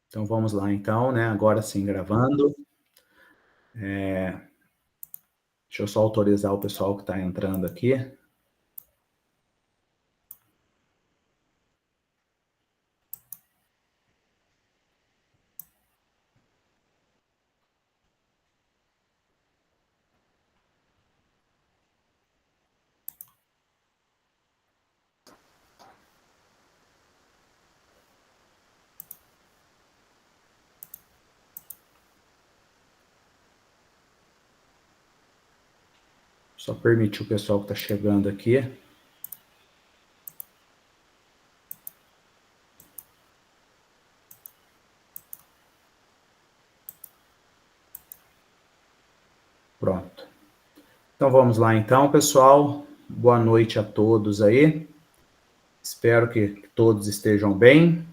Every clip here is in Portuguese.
Então vamos lá então, né, agora sim gravando. Deixa eu só autorizar o pessoal que está entrando aqui. Só permitir o pessoal que está chegando aqui. Pronto. Então vamos lá então, pessoal. Boa noite a todos aí. Espero que todos estejam bem.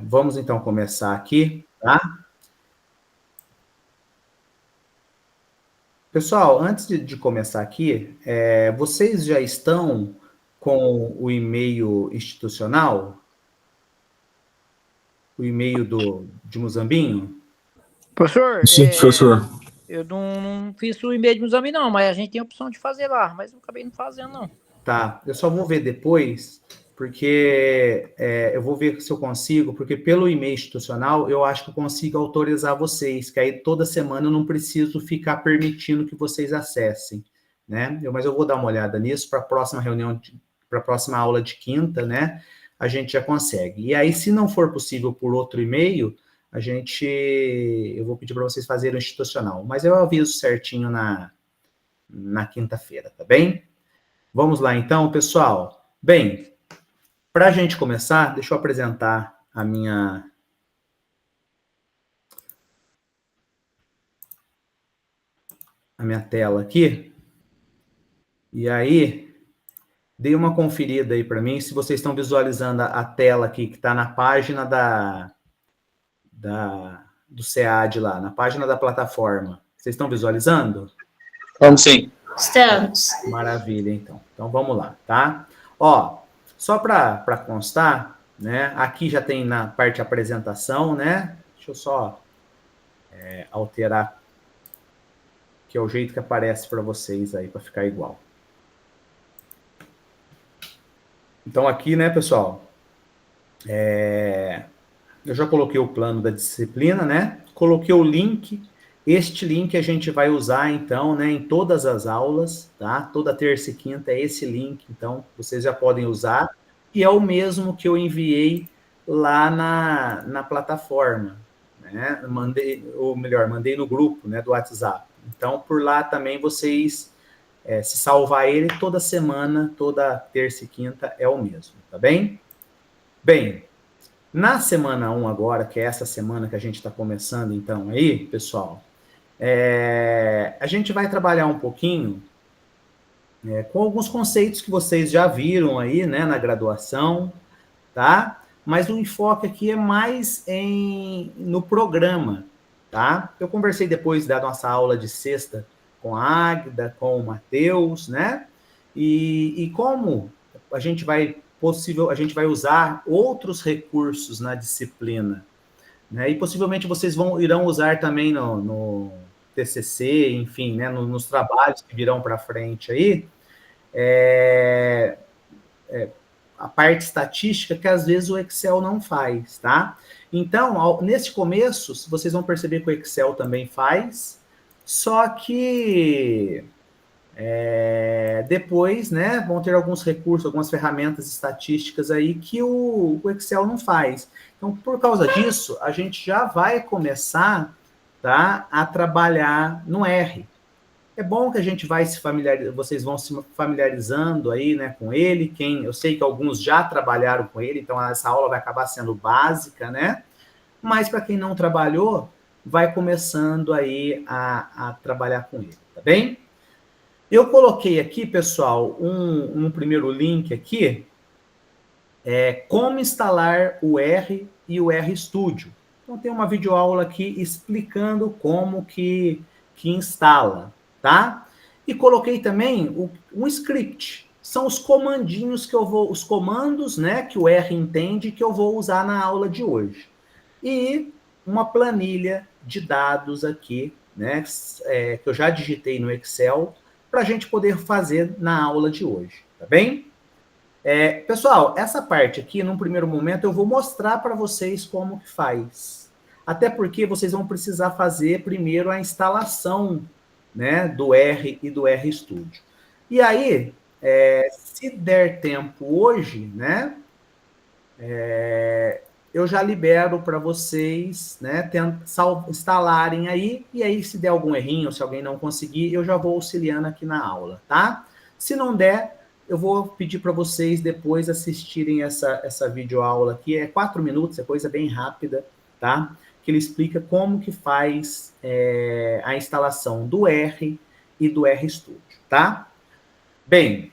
Vamos então começar aqui, tá? Pessoal, antes de começar aqui, vocês já estão com o e-mail institucional? O e-mail de Muzambinho? Professor, Sim, professor. eu não fiz o e-mail de exame não, mas a gente tem a opção de fazer lá, mas eu acabei não fazendo não. Tá, eu só vou ver depois, porque eu vou ver se eu consigo, porque pelo e-mail institucional eu acho que eu consigo autorizar vocês, que aí toda semana eu não preciso ficar permitindo que vocês acessem, né? Mas eu vou dar uma olhada nisso para a próxima reunião, para a próxima aula de quinta, né? A gente já consegue. E aí, se não for possível por outro e-mail, eu vou pedir para vocês fazerem o institucional, mas eu aviso certinho na quinta-feira, tá bem? Vamos lá então, pessoal. Bem, para a gente começar, deixa eu apresentar a minha tela aqui. E aí, dê uma conferida aí para mim, se vocês estão visualizando a tela aqui, que está na página do SEAD lá, na página da plataforma. Vocês estão visualizando? Vamos sim. Estamos. Maravilha, então. Então vamos lá, tá? Ó, só para constar, né? Aqui já tem na parte de apresentação, né? Deixa eu só alterar, que é o jeito que aparece para vocês aí, para ficar igual. Então aqui, né, pessoal? Eu já coloquei o plano da disciplina, né? Coloquei o link. Este link a gente vai usar, então, né, em todas as aulas, tá? Toda terça e quinta é esse link, então, vocês já podem usar. E é o mesmo que eu enviei lá na plataforma, né? Mandei no grupo, né, do WhatsApp. Então, por lá também vocês, se salvar ele, toda semana, toda terça e quinta é o mesmo, tá bem? Bem, na semana 1 agora, que é essa semana que a gente está começando, então, aí, pessoal, a gente vai trabalhar um pouquinho com alguns conceitos que vocês já viram aí, né, na graduação, tá? Mas o enfoque aqui é mais no programa, tá? Eu conversei depois da nossa aula de sexta com a Águida, com o Matheus, né? E como a gente vai usar outros recursos na disciplina, né? E possivelmente vocês irão usar também no TCC, enfim, né? Nos trabalhos que virão para frente aí, a parte estatística que às vezes o Excel não faz, tá? Então, nesse começo, vocês vão perceber que o Excel também faz, só que depois, né, vão ter alguns recursos, algumas ferramentas estatísticas aí que o Excel não faz. Então, por causa disso, a gente já vai começar, tá, a trabalhar no R. É bom que a gente vai vocês vão se familiarizando aí, né, com ele. Eu sei que alguns já trabalharam com ele, então essa aula vai acabar sendo básica, né? Mas para quem não trabalhou, vai começando aí a trabalhar com ele, tá bem? Eu coloquei aqui, pessoal, um primeiro link aqui, como instalar o R e o RStudio. Então tem uma videoaula aqui explicando como que instala, tá? E coloquei também um script, são os comandinhos que eu vou, os comandos, né, que o R entende que eu vou usar na aula de hoje. E uma planilha de dados aqui, né, que eu já digitei no Excel, para a gente poder fazer na aula de hoje, tá bem? Pessoal, essa parte aqui, num primeiro momento, eu vou mostrar para vocês como que faz. Até porque vocês vão precisar fazer primeiro a instalação, né, do R e do RStudio. E aí, se der tempo hoje, né, eu já libero para vocês, né, instalarem aí, e aí se der algum errinho, se alguém não conseguir, eu já vou auxiliando aqui na aula, tá? Se não der, eu vou pedir para vocês depois assistirem essa videoaula aqui, 4 minutos, é coisa bem rápida, tá? Que ele explica como que faz a instalação do R e do RStudio, tá? Bem,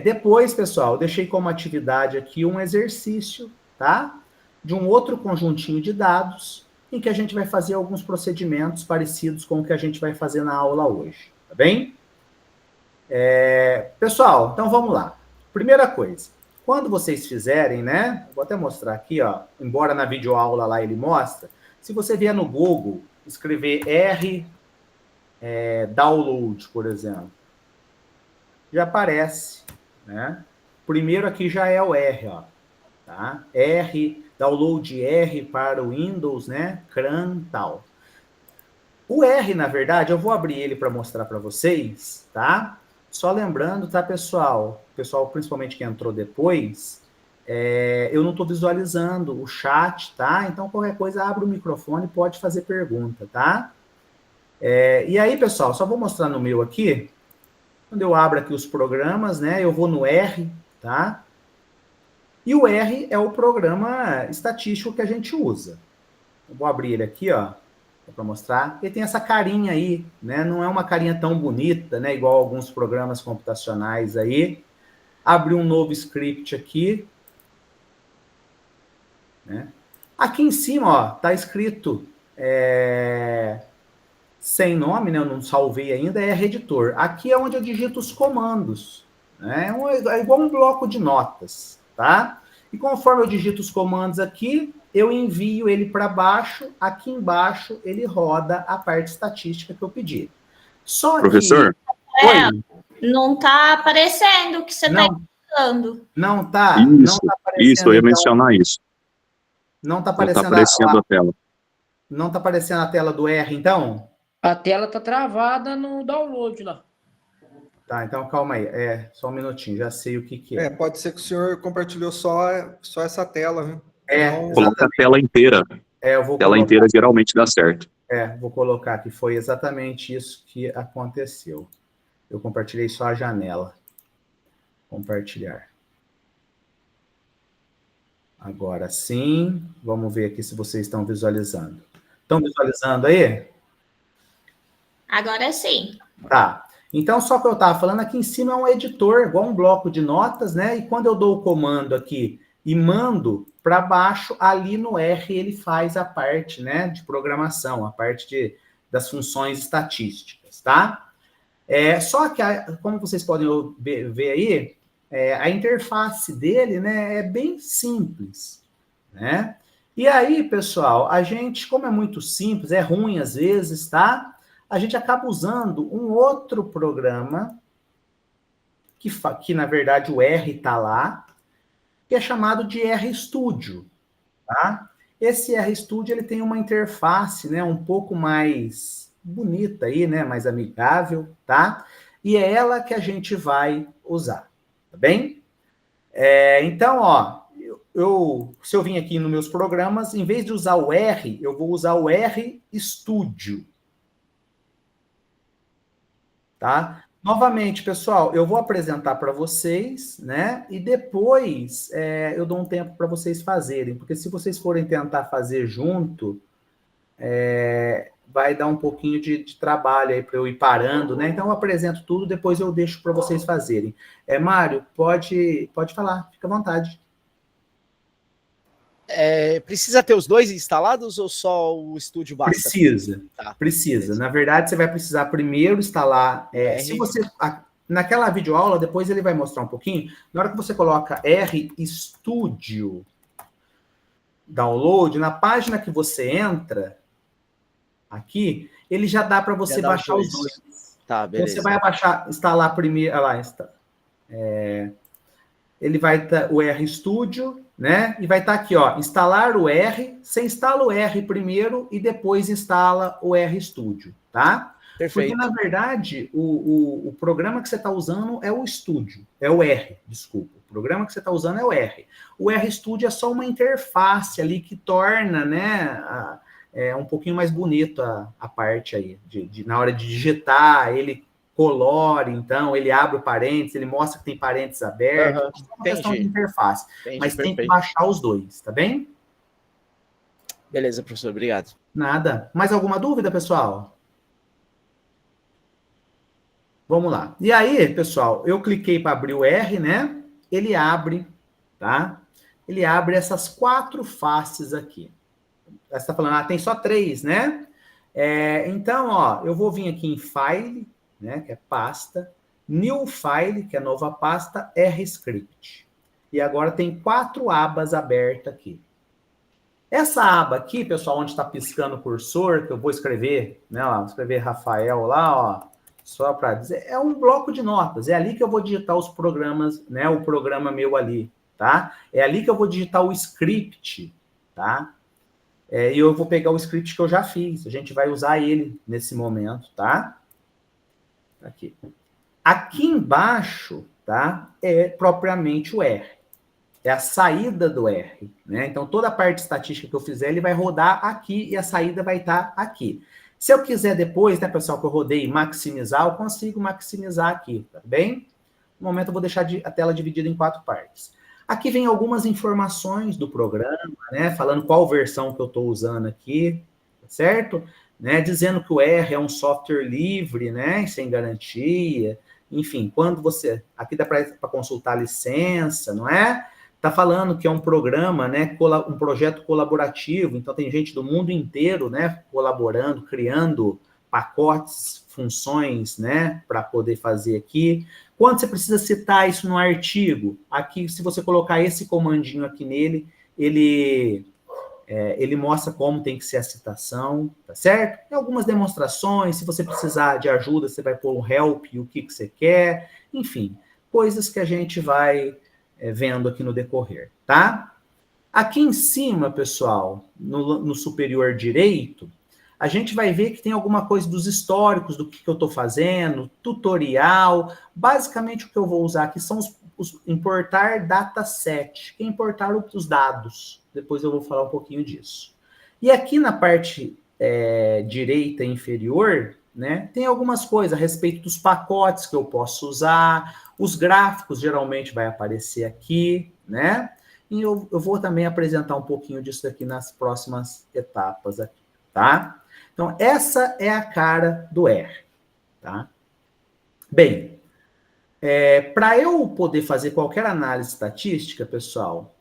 depois, pessoal, eu deixei como atividade aqui um exercício, tá? De um outro conjuntinho de dados, em que a gente vai fazer alguns procedimentos parecidos com o que a gente vai fazer na aula hoje, tá bem? Pessoal, então vamos lá. Primeira coisa, quando vocês fizerem, né? Vou até mostrar aqui, ó. Embora na videoaula lá ele mostra, se você vier no Google, escrever download, por exemplo, já aparece, né? Primeiro aqui já é o R, ó, tá? Download R para o Windows, né? CRAN, tal. O R, na verdade, eu vou abrir ele para mostrar para vocês, tá? Só lembrando, tá, pessoal? Pessoal, principalmente que entrou depois, eu não estou visualizando o chat, tá? Então, qualquer coisa, abre o microfone e pode fazer pergunta, tá? E aí, pessoal, só vou mostrar no meu aqui. Quando eu abro aqui os programas, né, eu vou no R, tá? E o R é o programa estatístico que a gente usa. Eu vou abrir ele aqui, ó, para mostrar. Ele tem essa carinha aí, né? Não é uma carinha tão bonita, né? Igual alguns programas computacionais aí. Abri um novo script aqui, né? Aqui em cima, ó, tá escrito sem nome, né? Eu não salvei ainda, é editor. Aqui é onde eu digito os comandos, né? É igual um bloco de notas, tá? E conforme eu digito os comandos aqui, eu envio ele para baixo. Aqui embaixo ele roda a parte estatística que eu pedi. Só Professor? Que... Oi? Não está aparecendo o que você está indicando. Não tá? Isso, não tá aparecendo, isso, eu ia mencionar isso. Não está Não aparecendo, tá aparecendo a tela. Não está aparecendo a tela do R, então? A tela tá travada no download lá. Tá, então calma aí. Só um minutinho, já sei o que é. Pode ser que o senhor compartilhou só essa tela, viu? Não... Coloca a tela inteira. Eu vou tela inteira geralmente dá certo. Vou colocar que foi exatamente isso que aconteceu. Eu compartilhei só a janela. Compartilhar. Agora sim. Vamos ver aqui se vocês estão visualizando. Estão visualizando aí? Agora sim. Tá. Então, só que eu estava falando, aqui em cima é um editor, igual um bloco de notas, né? E quando eu dou o comando aqui e mando para baixo, ali no R ele faz a parte, né, de programação, a parte das funções estatísticas, tá? Só que, como vocês podem ver aí, a interface dele, né, é bem simples, né? E aí, pessoal, a gente, como é muito simples, é ruim às vezes, tá? A gente acaba usando um outro programa, que na verdade o R está lá, que é chamado de RStudio, tá? Esse RStudio, ele tem uma interface, né, um pouco mais bonita aí, né, mais amigável, tá? E é ela que a gente vai usar, tá bem? Então, ó, se eu vim aqui nos meus programas, em vez de usar o R, eu vou usar o RStudio, tá? Novamente, pessoal, eu vou apresentar para vocês, né? E depois eu dou um tempo para vocês fazerem, porque se vocês forem tentar fazer junto, vai dar um pouquinho de trabalho aí para eu ir parando, né? Então eu apresento tudo, depois eu deixo para vocês fazerem. Mário, pode falar, fica à vontade. Precisa ter os dois instalados ou só o Studio basta? Precisa, tá, precisa. Na verdade, você vai precisar primeiro instalar... naquela videoaula, depois ele vai mostrar um pouquinho, na hora que você coloca RStudio Download, na página que você entra, aqui, ele já dá para você baixar os dois. Tá, beleza. Você vai instalar primeiro, olha lá, está. Ele vai estar o RStudio, né? E vai estar aqui, ó, instalar o R. Você instala o R primeiro e depois instala o RStudio, tá? Perfeito. Porque, na verdade, o programa que você está usando é o Studio, é o R, desculpa. O programa que você está usando é o R. O RStudio é só uma interface ali que torna, né, um pouquinho mais bonito a parte aí. Na hora de digitar, ele colore, então, ele abre o parênteses, ele mostra que tem parênteses abertos. É uma questão de interface. Mas tem que baixar os dois, tá bem? Beleza, professor, obrigado. Nada. Mais alguma dúvida, pessoal? Vamos lá. E aí, pessoal, eu cliquei para abrir o R, né? Ele abre, tá? Ele abre essas 4 faces aqui. Você está falando, tem só 3, né? Então, ó, eu vou vir aqui em File, né? Que é pasta. New File, que é nova pasta, RScript. E agora tem 4 abas abertas aqui. Essa aba aqui, pessoal, onde está piscando o cursor, que eu vou escrever, né? Ó, vou escrever Rafael lá, ó. Só para dizer, é um bloco de notas, é ali que eu vou digitar os programas, né, o programa meu ali, tá? É ali que eu vou digitar o script, tá? E eu vou pegar o script que eu já fiz, a gente vai usar ele nesse momento, tá? Aqui. Aqui embaixo, tá, é propriamente o R. É a saída do R, né? Então, toda a parte estatística que eu fizer, ele vai rodar aqui e a saída vai estar aqui. Se eu quiser depois, né, pessoal, que eu rodei maximizar, eu consigo maximizar aqui, tá bem? No momento eu vou deixar a tela dividida em 4 partes. Aqui vem algumas informações do programa, né, falando qual versão que eu estou usando aqui, certo? Né, dizendo que o R é um software livre, né, sem garantia. Enfim, quando você... Aqui dá para consultar a licença, não é? Está falando que é um programa, né, um projeto colaborativo, então tem gente do mundo inteiro, né, colaborando, criando pacotes, funções, né, para poder fazer aqui. Quando você precisa citar isso no artigo, aqui, se você colocar esse comandinho aqui nele, ele mostra como tem que ser a citação, tá certo? Tem algumas demonstrações, se você precisar de ajuda, você vai pôr um help e o que você quer, enfim, coisas que a gente vai... vendo aqui no decorrer, tá? Aqui em cima, pessoal, no superior direito, a gente vai ver que tem alguma coisa dos históricos, do que eu estou fazendo, tutorial. Basicamente, o que eu vou usar aqui são os importar dataset, que é importar os dados. Depois eu vou falar um pouquinho disso. E aqui na parte direita inferior, né, tem algumas coisas a respeito dos pacotes que eu posso usar, os gráficos geralmente vai aparecer aqui, né? E eu vou também apresentar um pouquinho disso aqui nas próximas etapas aqui, tá? Então, essa é a cara do R, tá? Bem, para eu poder fazer qualquer análise estatística, pessoal,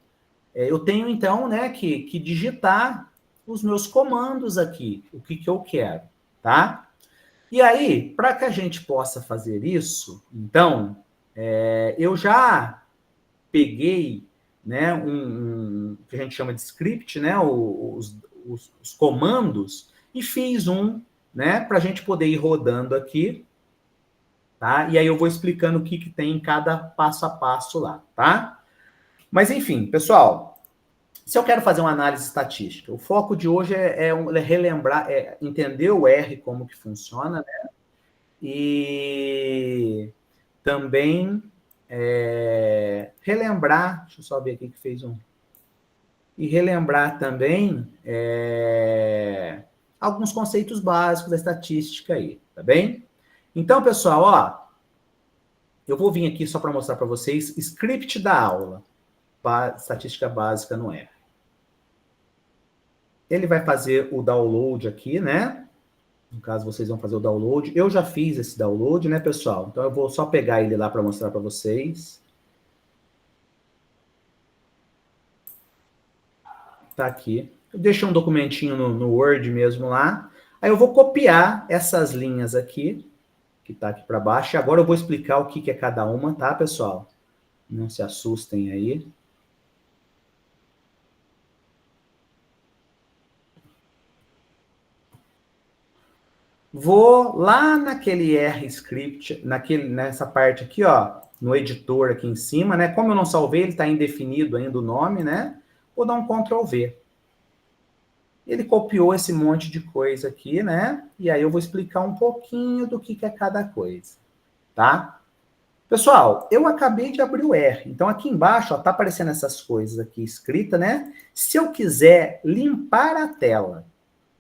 eu tenho, então, né, que digitar os meus comandos aqui, o que eu quero, tá? E aí, para que a gente possa fazer isso, então, eu já peguei, né, que a gente chama de script, né, os comandos, e fiz né, para a gente poder ir rodando aqui, tá? E aí eu vou explicando o que tem em cada passo a passo lá, tá? Mas, enfim, pessoal, se eu quero fazer uma análise estatística, o foco de hoje é relembrar, entender o R, como que funciona, né? E também relembrar, deixa eu só ver aqui que fez e relembrar também alguns conceitos básicos da estatística aí, tá bem? Então, pessoal, ó, eu vou vir aqui só para mostrar para vocês script da aula, estatística básica no R. Ele vai fazer o download aqui, né? No caso, vocês vão fazer o download. Eu já fiz esse download, né, pessoal? Então, eu vou só pegar ele lá para mostrar para vocês. Tá aqui. Eu deixei um documentinho no Word mesmo lá. Aí eu vou copiar essas linhas aqui, que está aqui para baixo. E agora eu vou explicar o que é cada uma, tá, pessoal? Não se assustem aí. Vou lá naquele R-Script, nessa parte aqui, ó, no editor aqui em cima, né? Como eu não salvei, ele está indefinido ainda o nome, né? Vou dar um Ctrl V. Ele copiou esse monte de coisa aqui, né? E aí eu vou explicar um pouquinho do que é cada coisa, tá? Pessoal, eu acabei de abrir o R. Então, aqui embaixo, ó, tá aparecendo essas coisas aqui escritas, né? Se eu quiser limpar a tela,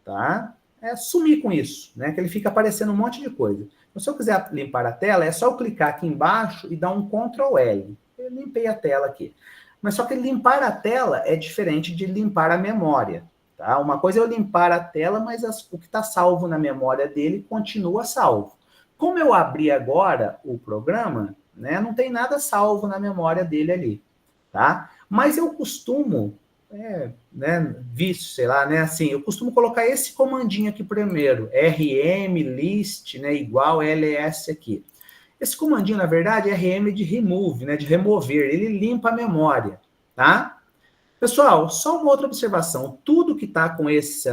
tá? É sumir com isso, né? Que ele fica aparecendo um monte de coisa. Então, se eu quiser limpar a tela, é só eu clicar aqui embaixo e dar um Ctrl L. Eu limpei a tela aqui. Mas só que limpar a tela é diferente de limpar a memória, tá? Uma coisa é eu limpar a tela, mas o que está salvo na memória dele continua salvo. Como eu abri agora o programa, né, não tem nada salvo na memória dele ali, tá? Mas eu costumo, né, sei lá, né, assim, eu costumo colocar esse comandinho aqui primeiro, rm list, né, igual ls aqui. Esse comandinho, na verdade, é rm de remove, né, de remover, ele limpa a memória, tá? Pessoal, só uma outra observação, tudo que tá com esse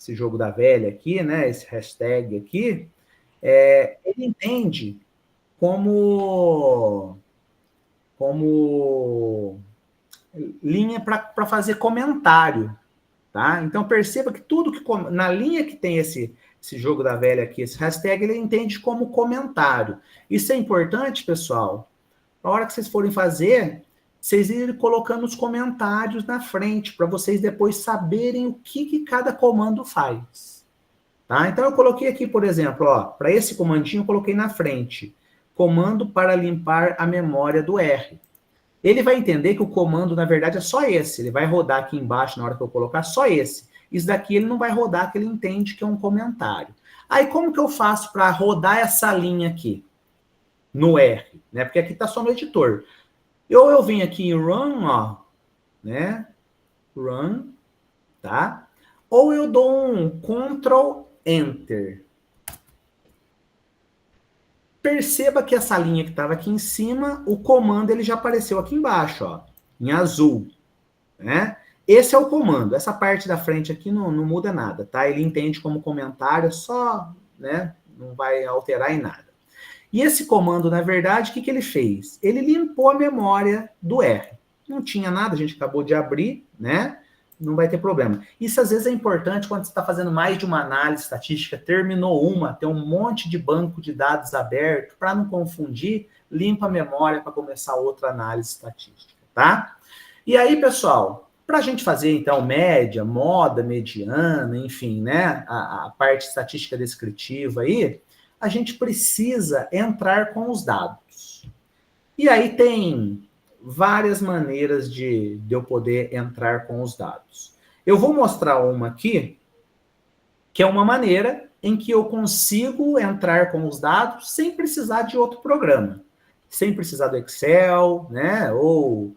jogo da velha aqui, né, esse hashtag aqui, ele entende como linha para fazer comentário, tá? Então perceba que tudo que na linha que tem esse jogo da velha aqui, esse hashtag, ele entende como comentário. Isso é importante, pessoal. Na hora que vocês forem fazer, vocês irem colocando os comentários na frente, para vocês depois saberem o que cada comando faz. Tá? Então, eu coloquei aqui, por exemplo, para esse comandinho, eu coloquei na frente, comando para limpar a memória do R. Ele vai entender que o comando, na verdade, é só esse. Ele vai rodar aqui embaixo, na hora que eu colocar, só esse. Isso daqui ele não vai rodar, que ele entende que é um comentário. Aí, como que eu faço para rodar essa linha aqui? No R, né? Porque aqui está só no editor. Eu venho aqui em Run, ó, né? Run, tá? Ou eu dou um Ctrl Enter. Perceba que essa linha que estava aqui em cima, o comando ele já apareceu aqui embaixo, ó, em azul, né? Esse é o comando. Essa parte da frente aqui não muda nada, tá? Ele entende como comentário, só, né? Não vai alterar em nada. E esse comando, na verdade, o que ele fez? Ele limpou a memória do R. Não tinha nada, a gente acabou de abrir, né? Não vai ter problema. Isso, às vezes, é importante quando você está fazendo mais de uma análise estatística, terminou uma, tem um monte de banco de dados aberto, para não confundir, limpa a memória para começar outra análise estatística, tá? E aí, pessoal, para a gente fazer, então, média, moda, mediana, enfim, né, a parte estatística descritiva aí, a gente precisa entrar com os dados. E aí tem várias maneiras de eu poder entrar com os dados. Eu vou mostrar uma aqui, que é uma maneira em que eu consigo entrar com os dados sem precisar de outro programa. Sem precisar do Excel, né? Ou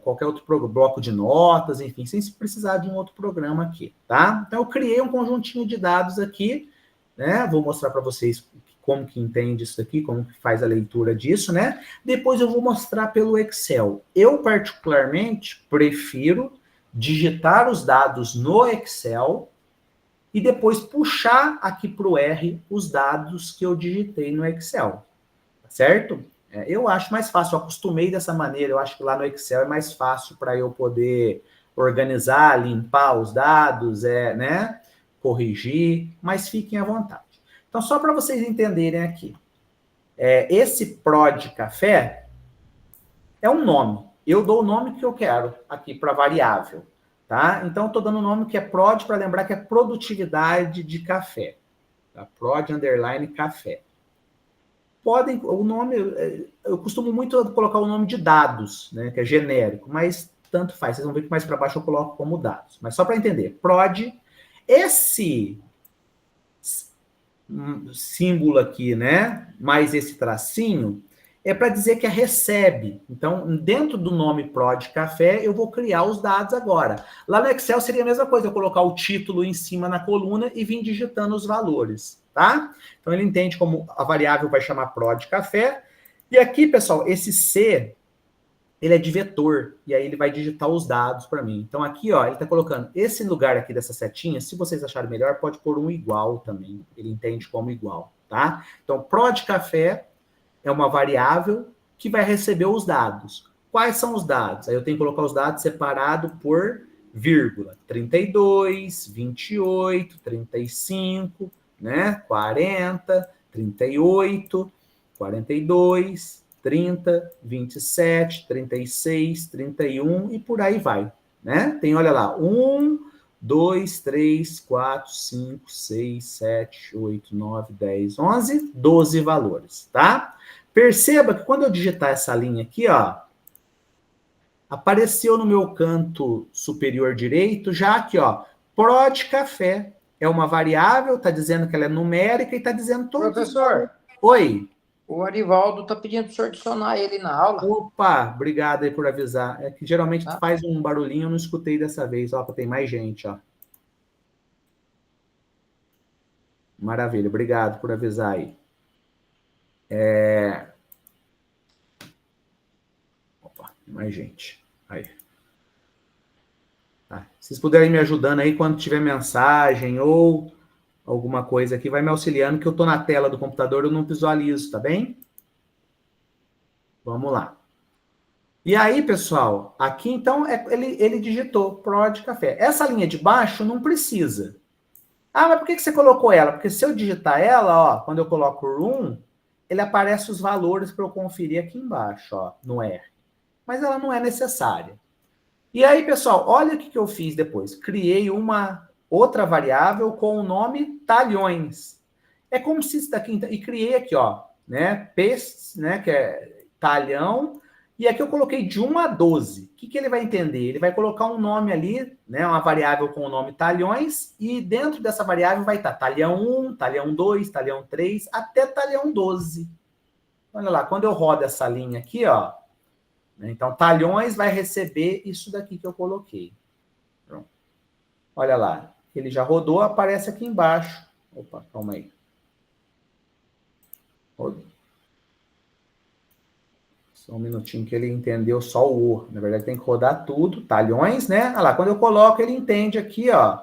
qualquer outro bloco de notas, enfim, sem precisar de um outro programa aqui, tá? Então, eu criei um conjuntinho de dados aqui, né? Vou mostrar para vocês como que entende isso aqui, como que faz a leitura disso, né? Depois eu vou mostrar pelo Excel. Eu, particularmente, prefiro digitar os dados no Excel e depois puxar aqui para o R os dados que eu digitei no Excel, certo? Eu acho mais fácil, eu acostumei dessa maneira, eu acho que lá no Excel é mais fácil para eu poder organizar, limpar os dados, né? Corrigir, mas fiquem à vontade. Então, só para vocês entenderem aqui, esse prod café é um nome. Eu dou o nome que eu quero aqui para variável, tá? Então, estou dando o nome que é prod para lembrar que é produtividade de café. Tá? Prod underline café. O nome, eu costumo muito colocar o nome de dados, né, que é genérico, mas tanto faz. Vocês vão ver que mais para baixo eu coloco como dados. Mas só para entender, prod, esse símbolo aqui, né, mais esse tracinho, é para dizer que é recebe. Então, dentro do nome prod café, eu vou criar os dados agora. Lá no Excel seria a mesma coisa, eu colocar o título em cima na coluna e vir digitando os valores, tá? Então, ele entende como a variável vai chamar prod café. E aqui, pessoal, esse C, ele é de vetor, e aí ele vai digitar os dados para mim. Então, aqui, ó, ele está colocando esse lugar aqui dessa setinha, se vocês acharem melhor, pode pôr um igual também. Ele entende como igual, tá? Então, prod café é uma variável que vai receber os dados. Quais são os dados? Aí eu tenho que colocar os dados separados por vírgula. 32, 28, 35, né? 40, 38, 42, 30, 27, 36, 31 e por aí vai, né? Tem, olha lá, 1, 2, 3, 4, 5, 6, 7, 8, 9, 10, 11, 12 valores, tá? Perceba que quando eu digitar essa linha aqui, ó, apareceu no meu canto superior direito, já aqui, ó, prod café. É uma variável, tá dizendo que ela é numérica e tá dizendo todos. Professor. Oi. O Arivaldo tá pedindo para o senhor adicionar ele na aula. Opa, obrigado aí por avisar. É que geralmente faz um barulhinho, eu não escutei dessa vez, ó, tem mais gente, ó. Maravilha, obrigado por avisar aí. Opa, mais gente. Aí. Tá. Se vocês puderem me ajudando aí quando tiver mensagem ou alguma coisa aqui, vai me auxiliando, que eu tô na tela do computador, eu não visualizo, tá bem? Vamos lá. E aí, pessoal, aqui então ele digitou prod café. Essa linha de baixo não precisa. Ah, mas por que você colocou ela? Porque se eu digitar ela, ó, quando eu coloco room, ele aparece os valores para eu conferir aqui embaixo, ó, no R. Mas ela não é necessária. E aí, pessoal, olha o que eu fiz depois. Criei uma outra variável com o nome talhões. É como se isso daqui... E criei aqui, ó, né, pestes, né, que é talhão. E aqui eu coloquei de 1 a 12. O que ele vai entender? Ele vai colocar um nome ali, né, uma variável com o nome talhões, e dentro dessa variável vai estar talhão 1, talhão 2, talhão 3, até talhão 12. Olha lá, quando eu rodo essa linha aqui, ó, né, então talhões vai receber isso daqui que eu coloquei. Pronto. Olha lá, ele já rodou, aparece aqui embaixo. Opa, calma aí. Rodou. Só um minutinho que ele entendeu só o O. Na verdade, tem que rodar tudo. Talhões, né? Olha lá, quando eu coloco, ele entende aqui, ó,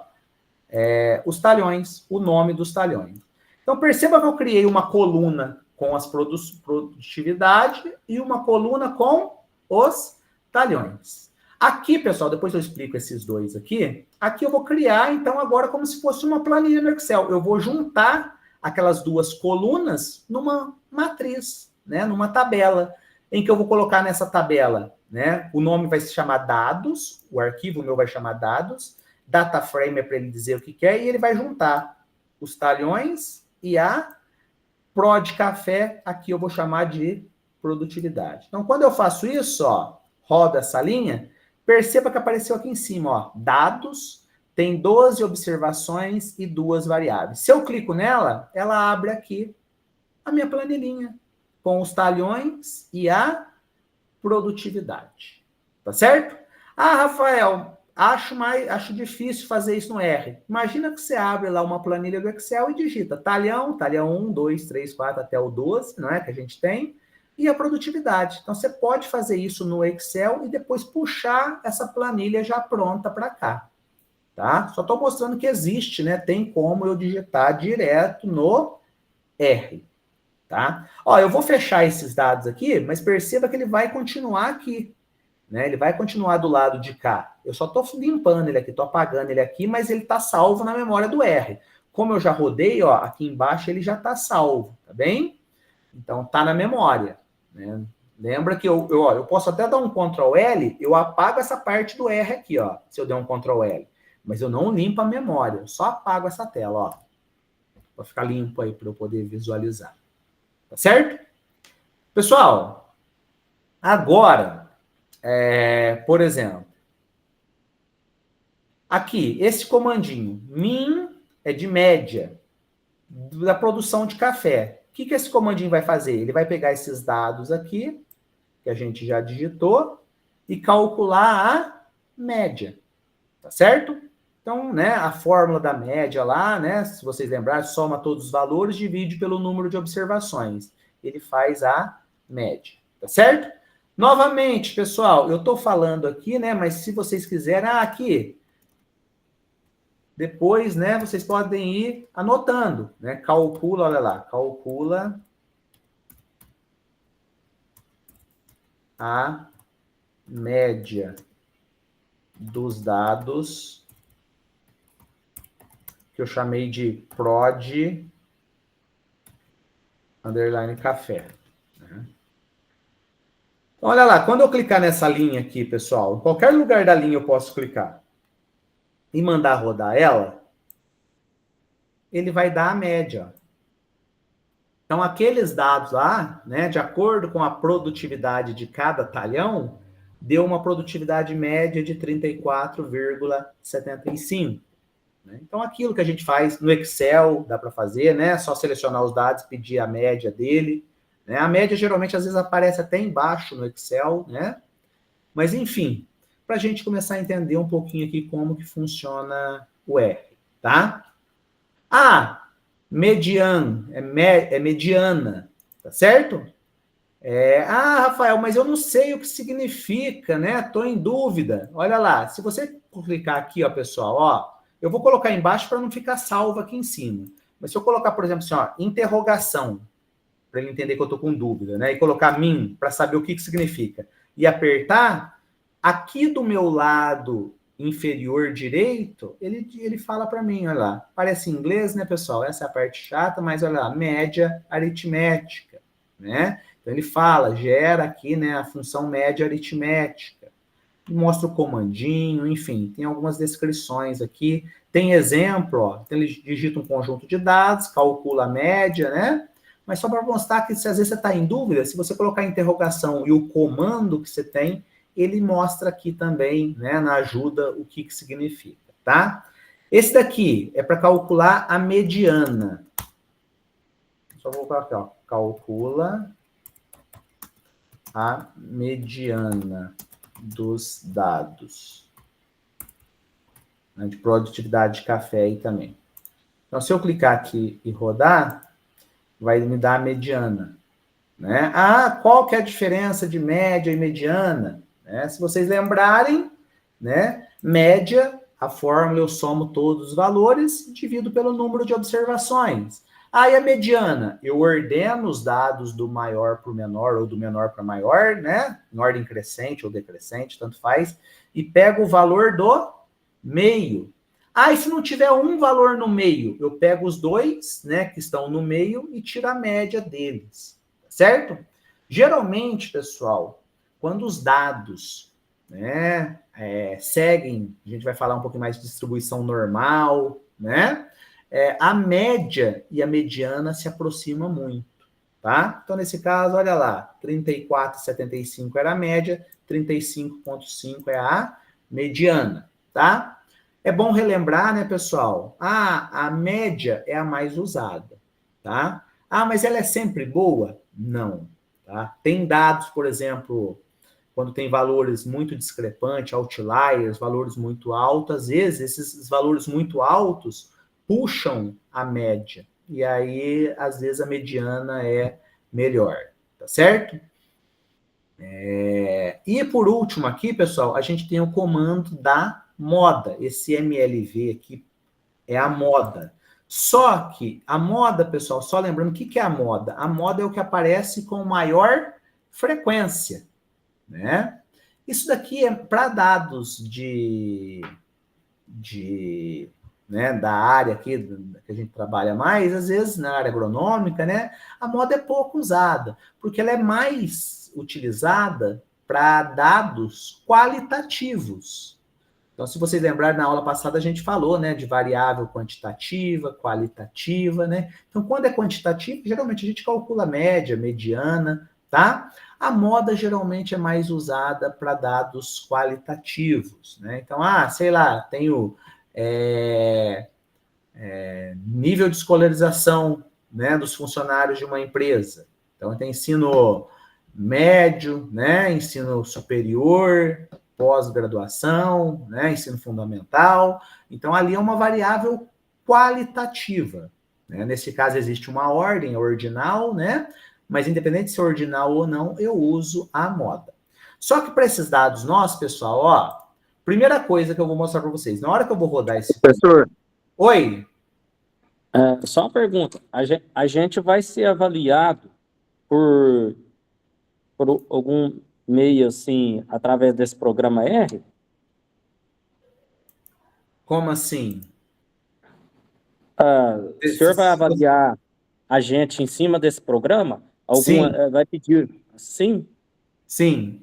os talhões, o nome dos talhões. Então, perceba que eu criei uma coluna com as produtividade e uma coluna com os talhões. Aqui, pessoal, depois eu explico esses dois aqui. Aqui eu vou criar, então, agora como se fosse uma planilha no Excel. Eu vou juntar aquelas duas colunas numa matriz, né? Numa tabela, em que eu vou colocar nessa tabela, né? O nome vai se chamar dados, o arquivo meu vai chamar dados, data frame é para ele dizer o que quer, e ele vai juntar os talhões e a prod café, aqui eu vou chamar de produtividade. Então, quando eu faço isso, ó, roda essa linha, perceba que apareceu aqui em cima, ó, dados, tem 12 observações e 2 variáveis. Se eu clico nela, ela abre aqui a minha planilhinha, com os talhões e a produtividade. Tá certo? Ah, Rafael, acho difícil fazer isso no R. Imagina que você abre lá uma planilha do Excel e digita talhão 1, 2, 3, 4 até o 12, não é? Que a gente tem, e a produtividade. Então, você pode fazer isso no Excel e depois puxar essa planilha já pronta para cá. Tá? Só estou mostrando que existe, né? Tem como eu digitar direto no R. Tá? Ó, eu vou fechar esses dados aqui, mas perceba que ele vai continuar aqui, né? Ele vai continuar do lado de cá. Eu só estou limpando ele aqui, estou apagando ele aqui, mas ele está salvo na memória do R. Como eu já rodei, ó, aqui embaixo ele já está salvo, tá bem? Então está na memória, né? Lembra que eu posso até dar um Ctrl L, eu apago essa parte do R aqui, ó, se eu der um Ctrl L, mas eu não limpo a memória, eu só apago essa tela, ó, para ficar limpo aí para eu poder visualizar. Tá certo? Pessoal, agora, por exemplo, aqui, esse comandinho, min é de média da produção de café. que esse comandinho vai fazer? Ele vai pegar esses dados aqui, que a gente já digitou, e calcular a média, tá certo? Então, né, a fórmula da média lá, né, se vocês lembrarem, soma todos os valores, divide pelo número de observações. Ele faz a média, tá certo? Novamente, pessoal, eu estou falando aqui, né, mas se vocês quiserem, aqui, depois, né, vocês podem ir anotando, né, calcula, olha lá, calcula a média dos dados que eu chamei de prod underline café. Né? Então, olha lá, quando eu clicar nessa linha aqui, pessoal, em qualquer lugar da linha eu posso clicar e mandar rodar ela, ele vai dar a média. Então, aqueles dados lá, né, de acordo com a produtividade de cada talhão, deu uma produtividade média de 34,75. Né? Então, aquilo que a gente faz no Excel, dá para fazer, né? Só selecionar os dados, pedir a média dele. Né? A média, geralmente, às vezes aparece até embaixo no Excel, né? Mas, enfim, para a gente começar a entender um pouquinho aqui como que funciona o R, tá? Median, é mediana, tá certo? Rafael, mas eu não sei o que significa, né? Estou em dúvida. Olha lá, se você clicar aqui, ó, pessoal, ó, eu vou colocar embaixo para não ficar salvo aqui em cima. Mas se eu colocar, por exemplo, assim, ó, interrogação, para ele entender que eu estou com dúvida, né? E colocar min, para saber o que significa. E apertar, aqui do meu lado inferior direito, ele fala para mim, olha lá. Parece em inglês, né, pessoal? Essa é a parte chata, mas olha lá, média aritmética, né? Então ele fala, gera aqui, né, a função média aritmética. Mostra o comandinho, enfim, tem algumas descrições aqui. Tem exemplo, ó, então ele digita um conjunto de dados, calcula a média, né? Mas só para mostrar que se às vezes você está em dúvida, se você colocar a interrogação e o comando que você tem, ele mostra aqui também, né, na ajuda, o que significa, tá? Esse daqui é para calcular a mediana. Só vou colocar aqui, ó, calcula a mediana dos dados, né, de produtividade de café aí também. Então, se eu clicar aqui e rodar, vai me dar a mediana. Né? Qual que é a diferença de média e mediana? Né? Se vocês lembrarem, né, média, a fórmula eu somo todos os valores, divido pelo número de observações. E a mediana? Eu ordeno os dados do maior para o menor ou do menor para maior, né? Em ordem crescente ou decrescente, tanto faz, e pego o valor do meio. E se não tiver um valor no meio, eu pego os dois, né, que estão no meio e tiro a média deles, certo? Geralmente, pessoal, quando os dados, né, seguem, a gente vai falar um pouquinho mais de distribuição normal, né? A média e a mediana se aproximam muito, tá? Então, nesse caso, olha lá, 34,75 era a média, 35,5 é a mediana, tá? É bom relembrar, né, pessoal? A média é a mais usada, tá? Mas ela é sempre boa? Não, tá? Tem dados, por exemplo, quando tem valores muito discrepantes, outliers, valores muito altos, às vezes esses valores muito altos puxam a média. E aí, às vezes, a mediana é melhor, tá certo? E por último aqui, pessoal, a gente tem o comando da moda. Esse MLV aqui é a moda. Só que a moda, pessoal, só lembrando, o que é a moda? A moda é o que aparece com maior frequência, né? Isso daqui é para dados né, da área aqui, que a gente trabalha mais, às vezes na área agronômica, né, a moda é pouco usada, porque ela é mais utilizada para dados qualitativos. Então, se vocês lembrarem, na aula passada a gente falou, né, de variável quantitativa, qualitativa, né? Então, quando é quantitativo, geralmente a gente calcula média, mediana, tá? A moda geralmente é mais usada para dados qualitativos, né? Então, sei lá, tenho nível de escolarização, né, dos funcionários de uma empresa. Então, tem ensino médio, né, ensino superior, pós-graduação, né, ensino fundamental. Então, ali é uma variável qualitativa, né? Nesse caso, existe uma ordem ordinal, né? Mas independente se é ordinal ou não, eu uso a moda. Só que para esses dados nossos, pessoal, ó, primeira coisa que eu vou mostrar para vocês, na hora que eu vou rodar esse... Professor, Oi? só uma pergunta. A gente vai ser avaliado por algum meio, assim, através desse programa R? Como assim? O senhor vai avaliar a gente em cima desse programa? Sim. Vai pedir sim? Sim,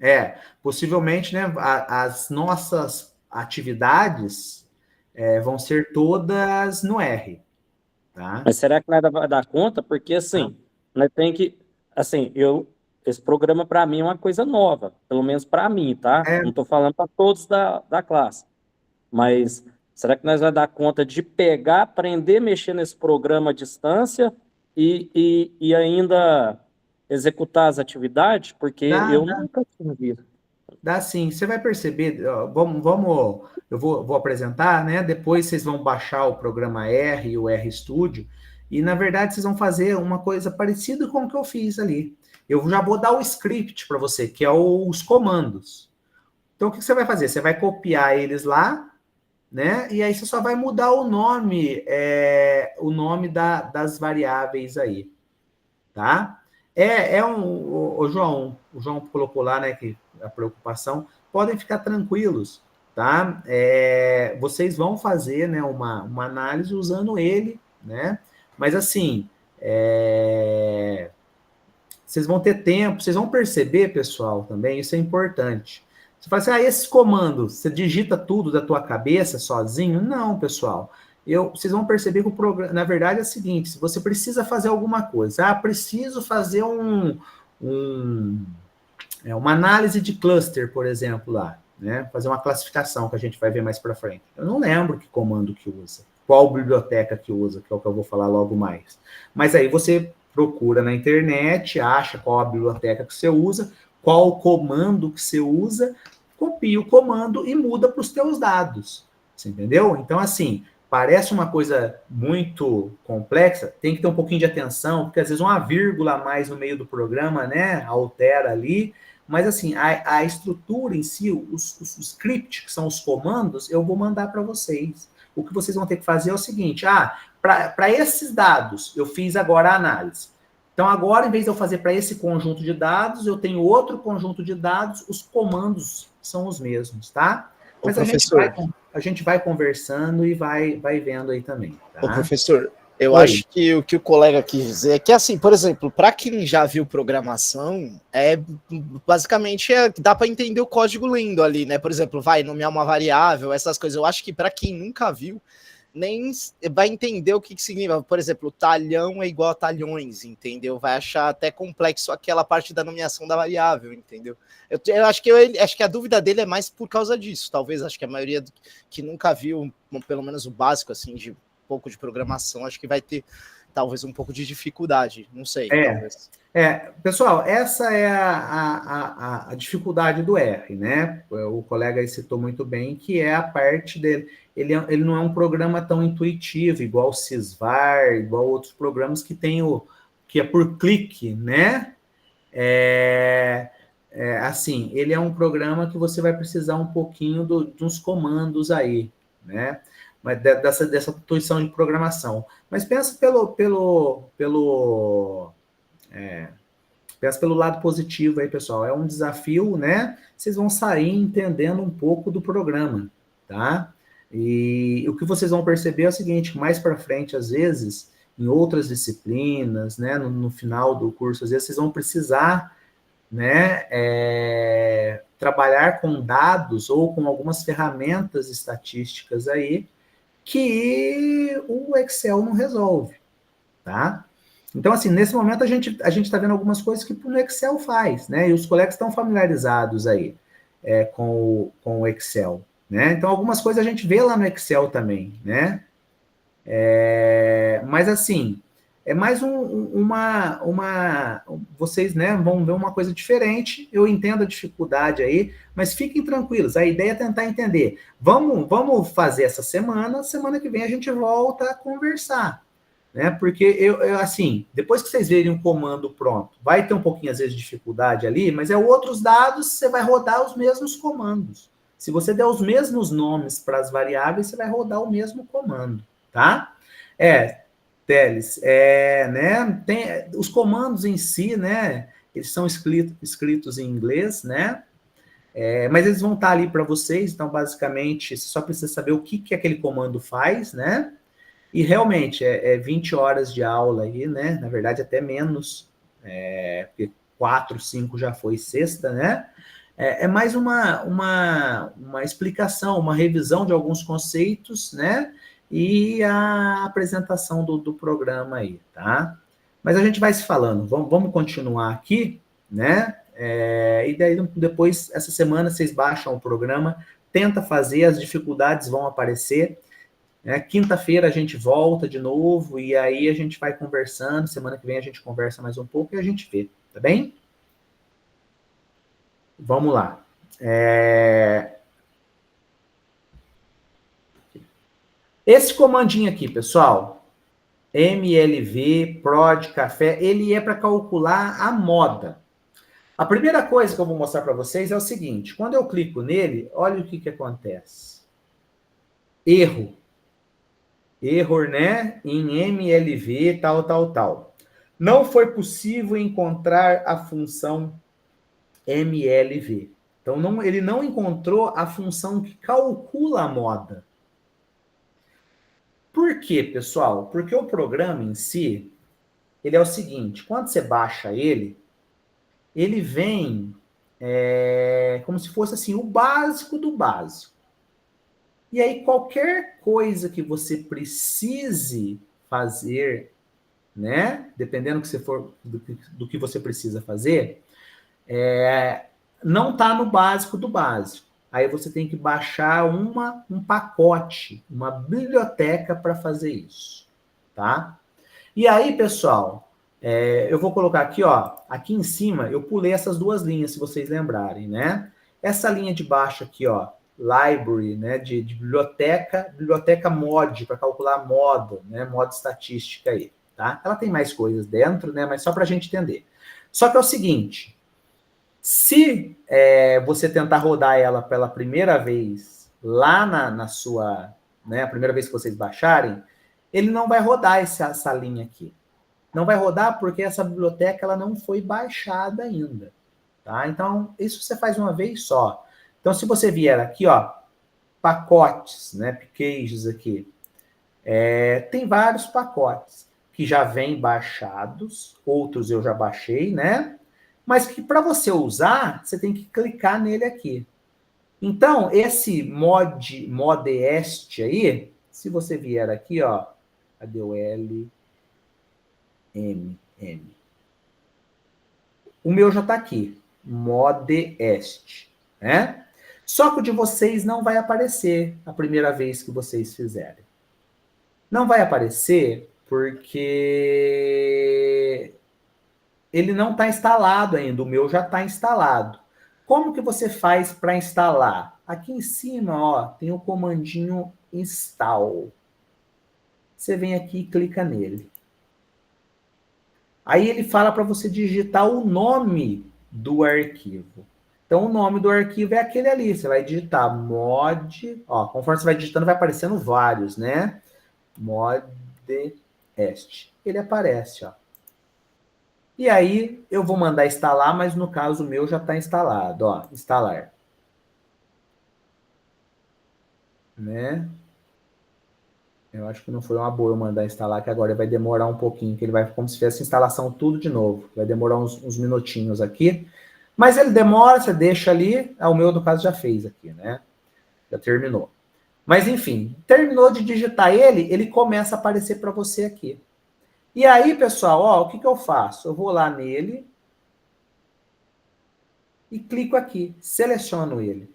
possivelmente, né, as nossas atividades vão ser todas no R, tá? Mas será que nós vai dar conta? Porque, assim, nós tem que... Assim, esse programa, para mim, é uma coisa nova. Pelo menos para mim, tá? Não estou falando para todos da classe. Mas será que nós vai dar conta de pegar, aprender a mexer nesse programa à distância e ainda executar as atividades? Porque eu nunca tinha visto. Dá sim, você vai perceber, ó, eu vou apresentar, né? Depois vocês vão baixar o programa R e o RStudio, e na verdade vocês vão fazer uma coisa parecida com o que eu fiz ali. Eu já vou dar o script para você, que é os comandos. Então o que você vai fazer? Você vai copiar eles lá, né? E aí você só vai mudar o nome das variáveis aí, tá? O João colocou lá, né, que a preocupação, podem ficar tranquilos, tá? Vocês vão fazer, né, uma análise usando ele, né? Mas assim, vocês vão ter tempo, vocês vão perceber, pessoal, também, isso é importante. Você fala assim, esses comandos, você digita tudo da tua cabeça sozinho? Não, pessoal. Vocês vão perceber que o programa, na verdade, é o seguinte, se você precisa fazer alguma coisa, preciso fazer uma análise de cluster, por exemplo, lá, né? Fazer uma classificação que a gente vai ver mais para frente. Eu não lembro que comando que usa, qual biblioteca que usa, que é o que eu vou falar logo mais. Mas aí você procura na internet, acha qual a biblioteca que você usa, qual o comando que você usa, copia o comando e muda para os teus dados. Você entendeu? Então, assim, parece uma coisa muito complexa, tem que ter um pouquinho de atenção, porque às vezes uma vírgula a mais no meio do programa, né, altera ali, mas assim, a estrutura em si, os scripts, que são os comandos, eu vou mandar para vocês. O que vocês vão ter que fazer é o seguinte, para esses dados, eu fiz agora a análise. Então, agora, em vez de eu fazer para esse conjunto de dados, eu tenho outro conjunto de dados, os comandos são os mesmos, tá? Mas a gente vai conversando e vai vendo aí também, tá? Ô, professor, eu acho que o que o colega quis dizer é que, assim, por exemplo, para quem já viu programação, basicamente dá para entender o código lindo ali, né? Por exemplo, vai nomear uma variável, essas coisas. Eu acho que para quem nunca viu, nem vai entender o que significa. Por exemplo, talhão é igual a talhões, entendeu? Vai achar até complexo aquela parte da nomeação da variável, entendeu? Eu acho que a dúvida dele é mais por causa disso. Talvez, acho que a maioria que nunca viu, pelo menos o básico, assim, de pouco de programação, acho que vai ter talvez um pouco de dificuldade, não sei. Talvez. Pessoal, essa é a dificuldade do R, né? O colega aí citou muito bem, que é a parte dele. Ele não é um programa tão intuitivo, igual o Sysvar, igual outros programas que tem que é por clique, né? Assim, ele é um programa que você vai precisar um pouquinho de uns comandos aí, né? Mas dessa intuição de programação. Mas pensa pensa pelo lado positivo aí, pessoal. É um desafio, né? Vocês vão sair entendendo um pouco do programa, tá? E o que vocês vão perceber é o seguinte, mais para frente, às vezes, em outras disciplinas, né? No final do curso, às vezes, vocês vão precisar, né? Trabalhar com dados ou com algumas ferramentas estatísticas aí, que o Excel não resolve, tá? Então, assim, nesse momento a gente está vendo algumas coisas que o Excel faz, né? E os colegas estão familiarizados aí com o Excel, né? Então, algumas coisas a gente vê lá no Excel também, né? Mas, assim, é mais vocês, né, vão ver uma coisa diferente. Eu entendo a dificuldade aí, mas fiquem tranquilos. A ideia é tentar entender. Vamos fazer essa semana que vem a gente volta a conversar, né? Porque eu assim, depois que vocês verem um comando pronto, vai ter um pouquinho às vezes de dificuldade ali, mas outros dados, você vai rodar os mesmos comandos. Se você der os mesmos nomes para as variáveis, você vai rodar o mesmo comando, tá? Teles, né, os comandos em si, né, eles são escritos em inglês, né, mas eles vão estar ali para vocês, então, basicamente, você só precisa saber o que aquele comando faz, né, e realmente, 20 horas de aula aí, né, na verdade, até menos, porque 4, 5 já foi sexta, né, é mais uma explicação, uma revisão de alguns conceitos, né, e a apresentação do programa aí, tá? Mas a gente vai se falando, vamos continuar aqui, né? E daí depois, essa semana, vocês baixam o programa, tenta fazer, as dificuldades vão aparecer, né? Quinta-feira a gente volta de novo, e aí a gente vai conversando, semana que vem a gente conversa mais um pouco e a gente vê, tá bem? Vamos lá. Esse comandinho aqui, pessoal, MLV, prod, café, ele é para calcular a moda. A primeira coisa que eu vou mostrar para vocês é o seguinte, quando eu clico nele, olha o que acontece. Erro, né, em MLV, tal. Não foi possível encontrar a função MLV. Então, ele não encontrou a função que calcula a moda. Por quê, pessoal? Porque o programa em si, ele é o seguinte, quando você baixa ele vem como se fosse assim, o básico do básico. E aí, qualquer coisa que você precise fazer, né? Dependendo do que você precisa fazer, não está no básico do básico. Aí você tem que baixar um pacote, uma biblioteca para fazer isso, tá? E aí, pessoal, eu vou colocar aqui, ó, aqui em cima, eu pulei essas duas linhas, se vocês lembrarem, né? Essa linha de baixo aqui, ó, library, né, de biblioteca mod, para calcular moda, né, moda estatística aí, tá? Ela tem mais coisas dentro, né, mas só para a gente entender. Só que é o seguinte, se você tentar rodar ela pela primeira vez lá na sua, né, a primeira vez que vocês baixarem, ele não vai rodar essa linha aqui. Não vai rodar porque essa biblioteca ela não foi baixada ainda, tá? Então, isso você faz uma vez só. Então, se você vier aqui, ó, pacotes, né, packages aqui, tem vários pacotes que já vêm baixados, outros eu já baixei, né? Mas que para você usar, você tem que clicar nele aqui. Então, esse modest aí, se você vier aqui, ó, cadê o L, M. O meu já está aqui, modest, né? Só que o de vocês não vai aparecer a primeira vez que vocês fizerem. Não vai aparecer porque ele não está instalado ainda, o meu já está instalado. Como que você faz para instalar? Aqui em cima, ó, tem o comandinho install. Você vem aqui e clica nele. Aí ele fala para você digitar o nome do arquivo. Então, o nome do arquivo é aquele ali. Você vai digitar mod... Ó, conforme você vai digitando, vai aparecendo vários, né? Modest. Ele aparece, ó. E aí, eu vou mandar instalar, mas no caso o meu já está instalado, ó. Instalar. Né? Eu acho que não foi uma boa eu mandar instalar, que agora vai demorar um pouquinho, que ele vai como se fizesse a instalação tudo de novo. Vai demorar uns minutinhos aqui. Mas ele demora, você deixa ali. O meu, no caso, já fez aqui, né? Já terminou. Mas, enfim, terminou de digitar ele começa a aparecer para você aqui. E aí, pessoal, ó, o que eu faço? Eu vou lá nele e clico aqui, seleciono ele.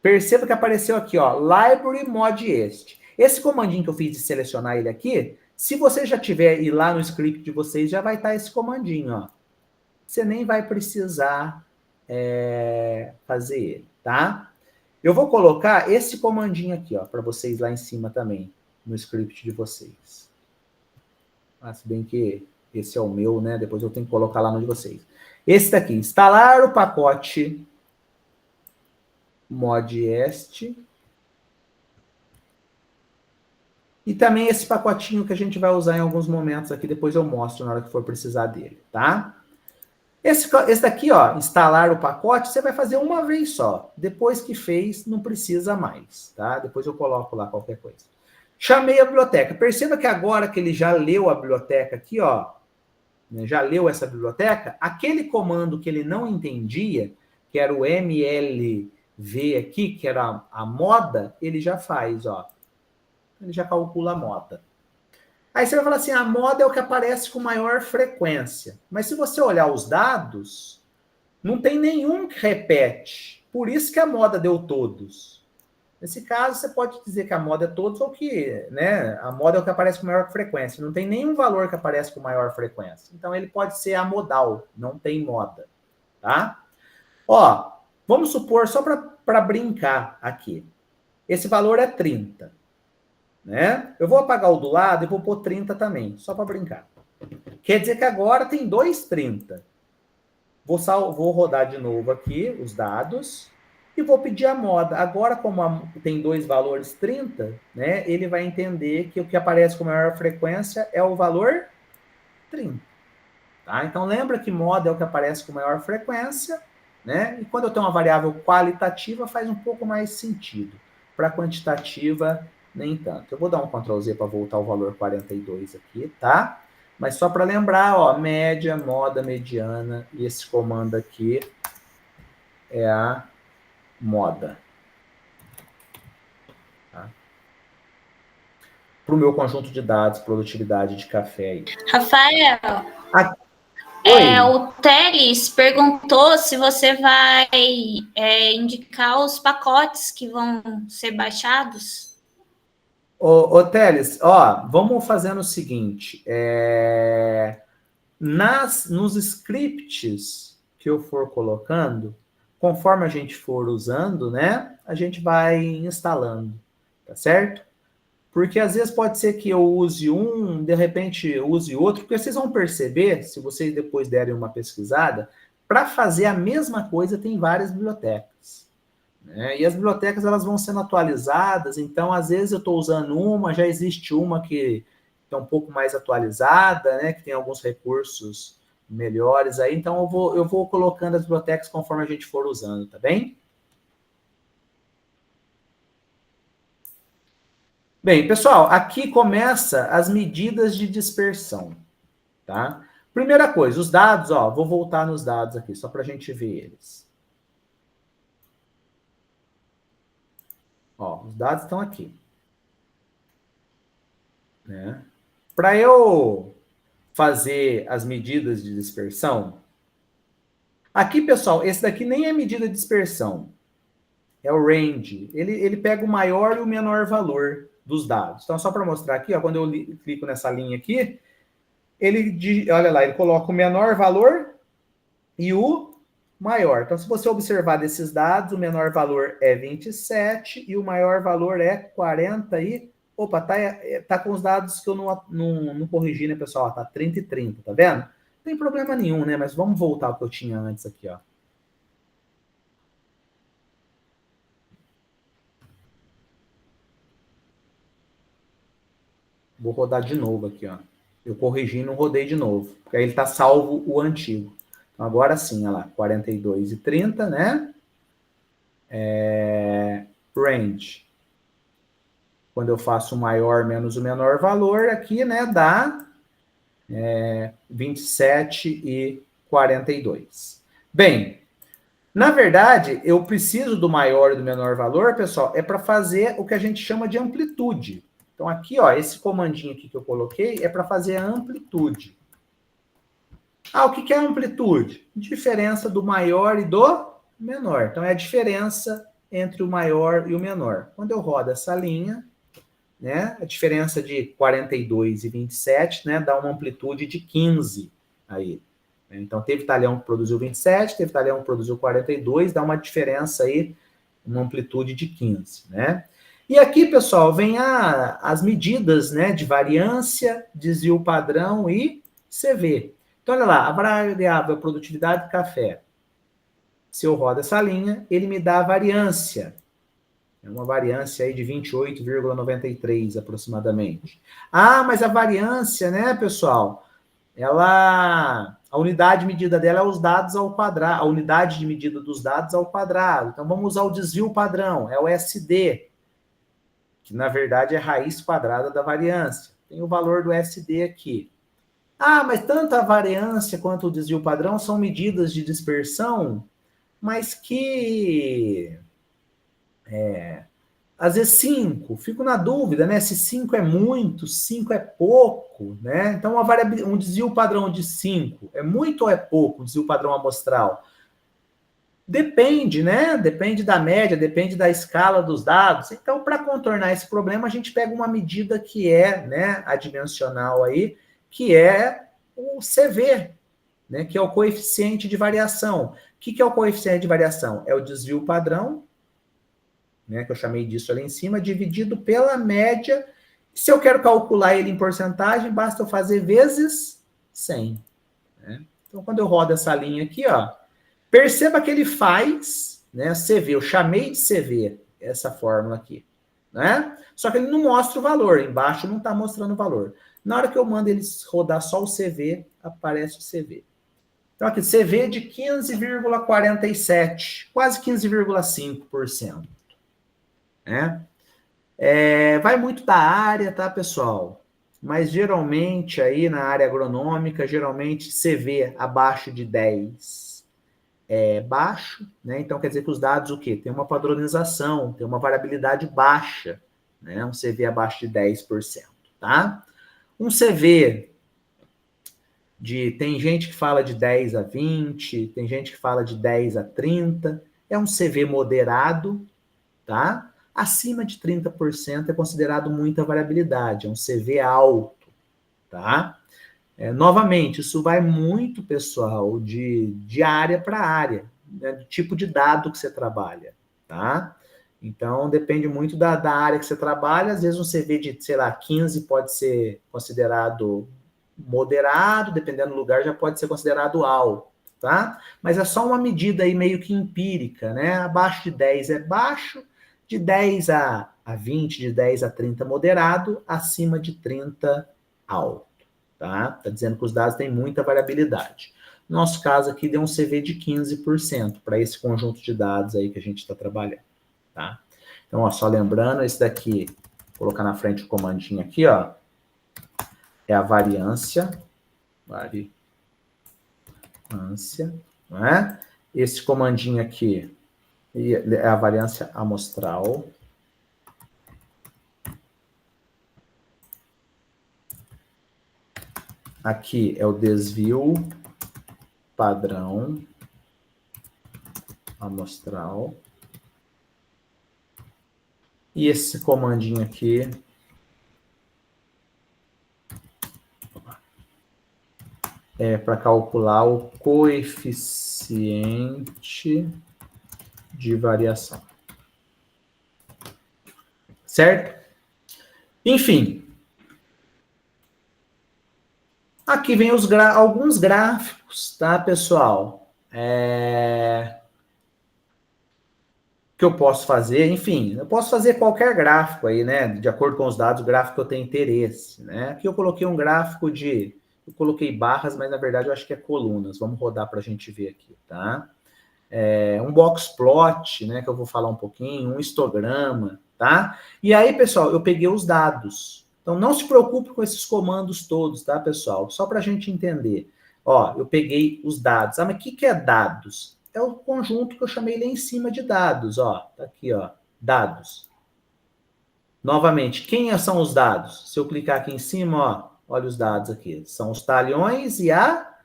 Perceba que apareceu aqui, ó, Library Mod Est. Esse comandinho que eu fiz de selecionar ele aqui, Se você já tiver ir lá no script de vocês, já vai estar esse comandinho, ó. Você nem vai precisar fazer ele, tá? Eu vou colocar esse comandinho aqui, ó, para vocês lá em cima também, no script de vocês. Se bem que esse é o meu, né? Depois eu tenho que colocar lá no de vocês. Esse daqui, instalar o pacote modest. E também esse pacotinho que a gente vai usar em alguns momentos aqui, depois eu mostro na hora que for precisar dele, tá? Esse daqui, ó, instalar o pacote, você vai fazer uma vez só. Depois que fez, não precisa mais, tá? Depois eu coloco lá qualquer coisa. Chamei a biblioteca. Perceba que agora que ele já leu a biblioteca aqui, ó, já leu essa biblioteca, aquele comando que ele não entendia, que era o mlv aqui, que era a moda, ele já faz, ó. Ele já calcula a moda. Aí você vai falar assim, a moda é o que aparece com maior frequência. Mas se você olhar os dados, não tem nenhum que repete. Por isso que a moda deu todos. Nesse caso, você pode dizer que a moda é todos ou que, né, a moda é o que aparece com maior frequência. Não tem nenhum valor que aparece com maior frequência. Então, ele pode ser amodal, não tem moda, tá? Ó, vamos supor, só para brincar aqui. Esse valor é 30. Né? Eu vou apagar o do lado e vou pôr 30 também, só para brincar. Quer dizer que agora tem 2,30. Vou rodar de novo aqui os dados e vou pedir a moda. Agora, como tem dois valores 30, né, ele vai entender que o que aparece com maior frequência é o valor 30. Tá? Então, lembra que moda é o que aparece com maior frequência, né? E quando eu tenho uma variável qualitativa, faz um pouco mais sentido. Para quantitativa, nem tanto. Eu vou dar um Ctrl Z para voltar o valor 42 aqui, tá? Mas só para lembrar, ó, média, moda, mediana, e esse comando aqui é a moda. Tá? Para o meu conjunto de dados, produtividade de café aí. Rafael, o Teles perguntou se você vai indicar os pacotes que vão ser baixados. Ô Teles, ó, vamos fazendo o seguinte, nos scripts que eu for colocando, conforme a gente for usando, né, a gente vai instalando, tá certo? Porque às vezes pode ser que eu use um, de repente eu use outro, porque vocês vão perceber, se vocês depois derem uma pesquisada, para fazer a mesma coisa tem várias bibliotecas. E as bibliotecas elas vão sendo atualizadas, então às vezes eu estou usando uma, já existe uma que é um pouco mais atualizada, né, que tem alguns recursos melhores aí, então eu vou colocando as bibliotecas conforme a gente for usando, tá bem? Bem, pessoal, aqui começa as medidas de dispersão, tá? Primeira coisa, os dados, ó, vou voltar nos dados aqui, só para a gente ver eles. Ó, os dados estão aqui. Né? Para eu fazer as medidas de dispersão, aqui, pessoal, esse daqui nem é medida de dispersão. É o range. Ele pega o maior e o menor valor dos dados. Então, só para mostrar aqui, ó, quando eu clico nessa linha aqui, olha lá, ele coloca o menor valor e o maior. Então, se você observar desses dados, o menor valor é 27 e o maior valor é 40 e... Opa, tá com os dados que eu não corrigi, né, pessoal? Tá 30 e 30, tá vendo? Não tem problema nenhum, né? Mas vamos voltar ao que eu tinha antes aqui, ó. Vou rodar de novo aqui, ó. Eu corrigi e não rodei de novo, porque aí ele tá salvo o antigo. Então, agora sim, olha lá, 42 e 30, né? Range. Quando eu faço o maior menos o menor valor, aqui, né, dá 27 e 42. Bem, na verdade, eu preciso do maior e do menor valor, pessoal, é para fazer o que a gente chama de amplitude. Então, aqui, ó, esse comandinho aqui que eu coloquei é para fazer a amplitude. Ah, o que é amplitude? Diferença do maior e do menor. Então, é a diferença entre o maior e o menor. Quando eu rodo essa linha, né? A diferença de 42 e 27, né? Dá uma amplitude de 15 aí. Então, teve talhão que produziu 27, teve talhão que produziu 42, dá uma diferença aí, uma amplitude de 15, né? E aqui, pessoal, vem as medidas, né, de variância, desvio padrão e CV. Então, olha lá, a variável produtividade de café. Se eu rodo essa linha, ele me dá a variância. É uma variância aí de 28,93 aproximadamente. Ah, mas a variância, né, pessoal, a unidade de medida dela é os dados ao quadrado, a unidade de medida dos dados ao quadrado. Então, vamos usar o desvio padrão, é o SD, que na verdade é raiz quadrada da variância. Tem o valor do SD aqui. Ah, mas tanto a variância quanto o desvio padrão são medidas de dispersão, mas que... às vezes 5, fico na dúvida, né? Se 5 é muito, 5 é pouco, né? Então, um desvio padrão de 5 é muito ou é pouco, um desvio padrão amostral? Depende, né? Depende da média, depende da escala dos dados. Então, para contornar esse problema, a gente pega uma medida que é, né, adimensional aí, que é o CV, né? Que é o coeficiente de variação. O que é o coeficiente de variação? É o desvio padrão, né, que eu chamei disso ali em cima, dividido pela média. Se eu quero calcular ele em porcentagem, basta eu fazer vezes 100. Né? Então, quando eu rodo essa linha aqui, ó, perceba que ele faz, né, CV, eu chamei de CV essa fórmula aqui, né? Só que ele não mostra o valor, embaixo não está mostrando o valor. Na hora que eu mando ele rodar só o CV, aparece o CV. Então, aqui, CV de 15,47, quase 15,5%. Né? Vai muito da área, tá, pessoal? Mas geralmente aí na área agronômica, geralmente CV abaixo de 10 é baixo, né? Então quer dizer que os dados o quê? Tem uma padronização, tem uma variabilidade baixa, né? Um CV abaixo de 10%, tá? Um CV tem gente que fala de 10 a 20, tem gente que fala de 10 a 30, é um CV moderado, tá? Acima de 30% é considerado muita variabilidade, é um CV alto, tá? Novamente, isso vai muito, pessoal, de área para área, né, do tipo de dado que você trabalha, tá? Então, depende muito da área que você trabalha, às vezes um CV de, sei lá, 15 pode ser considerado moderado, dependendo do lugar, já pode ser considerado alto, tá? Mas é só uma medida aí meio que empírica, né? Abaixo de 10 é baixo, de 10 a 20, de 10 a 30 moderado, acima de 30 alto, tá? Tá dizendo que os dados têm muita variabilidade. No nosso caso aqui deu um CV de 15% para esse conjunto de dados aí que a gente está trabalhando, tá? Então, ó, só lembrando, esse daqui, vou colocar na frente o comandinho aqui, ó, é a variância, não é? Esse comandinho aqui é a variância amostral. Aqui é o desvio padrão amostral. E esse comandinho aqui é para calcular o coeficiente de variação. Certo? Enfim. Aqui vem alguns gráficos, tá, pessoal? Que eu posso fazer, enfim, eu posso fazer qualquer gráfico aí, né? De acordo com os dados, o gráfico que eu tenho interesse, né? Aqui eu coloquei um gráfico eu coloquei barras, mas na verdade eu acho que é colunas. Vamos rodar para a gente ver aqui, tá? Um box plot, né? Que eu vou falar um pouquinho, um histograma, tá? E aí, pessoal, eu peguei os dados. Então, não se preocupe com esses comandos todos, tá, pessoal? Só para a gente entender. Ó, eu peguei os dados. Ah, mas o que é dados? É o conjunto que eu chamei lá em cima de dados, ó. Tá aqui, ó. Dados. Novamente, quem são os dados? Se eu clicar aqui em cima, ó, olha os dados aqui. São os talhões e a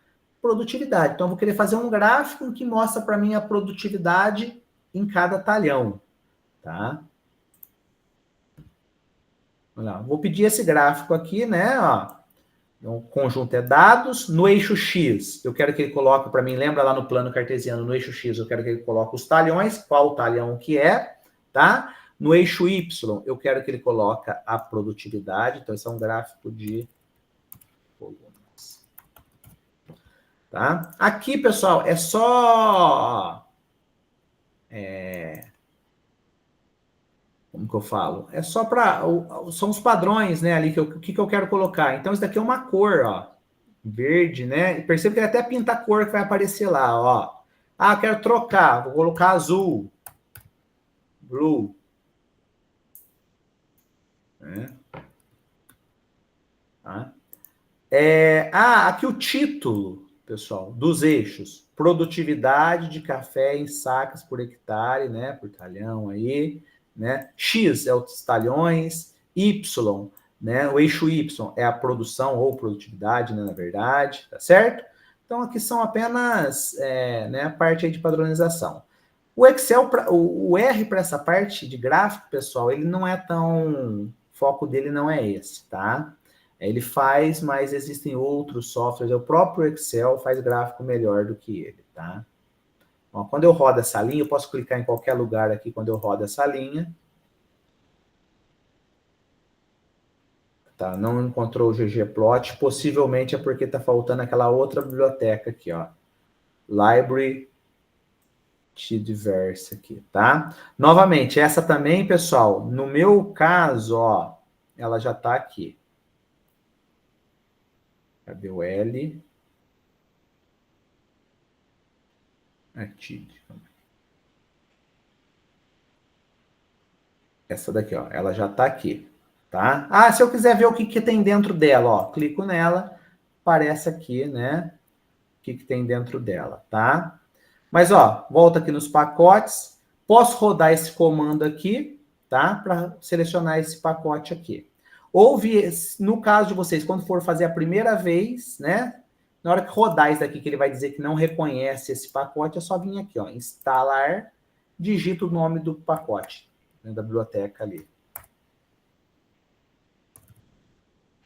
produtividade. Então, eu vou querer fazer um gráfico que mostra para mim a produtividade em cada talhão, tá? Olha lá, vou pedir esse gráfico aqui, né? Ó, o conjunto é dados. No eixo X, eu quero que ele coloque para mim, lembra lá no plano cartesiano, no eixo X, eu quero que ele coloque os talhões, qual talhão que é, tá? No eixo Y, eu quero que ele coloque a produtividade. Então, esse é um gráfico de colunas. Tá? Aqui, pessoal, é só... como que eu falo? É só para... São os padrões, né, ali, que eu quero colocar. Então, isso daqui é uma cor, ó. Verde, né? E perceba que ele até pinta a cor que vai aparecer lá, ó. Ah, eu quero trocar. Vou colocar azul. Blue. Tá? Aqui o título, pessoal, dos eixos. Produtividade de café em sacas por hectare, né? Por talhão aí. Né? X é os talhões, Y, né? O eixo Y é a produção ou produtividade, né, na verdade, tá certo? Então, aqui são apenas né, a parte aí de padronização. O Excel, o R para essa parte de gráfico, pessoal, ele não é tão... O foco dele não é esse, tá? Ele faz, mas existem outros softwares. O próprio Excel faz gráfico melhor do que ele, tá? Ó, quando eu rodo essa linha, eu posso clicar em qualquer lugar aqui quando eu rodo essa linha. Tá, não encontrou o ggplot, possivelmente é porque está faltando aquela outra biblioteca aqui, ó. Library to Diverse aqui, tá? Novamente, essa também, pessoal, no meu caso, ó, ela já está aqui. Cadê o L? Essa daqui, ó, ela já está aqui, tá? Ah, se eu quiser ver o que tem dentro dela, ó, clico nela, aparece aqui, né, o que tem dentro dela, tá? Mas, ó, volta aqui nos pacotes, posso rodar esse comando aqui, tá? Para selecionar esse pacote aqui. Ou, no caso de vocês, quando for fazer a primeira vez, né, na hora que rodar isso daqui, que ele vai dizer que não reconhece esse pacote, é só vir aqui, ó, instalar, digita o nome do pacote, né, da biblioteca ali.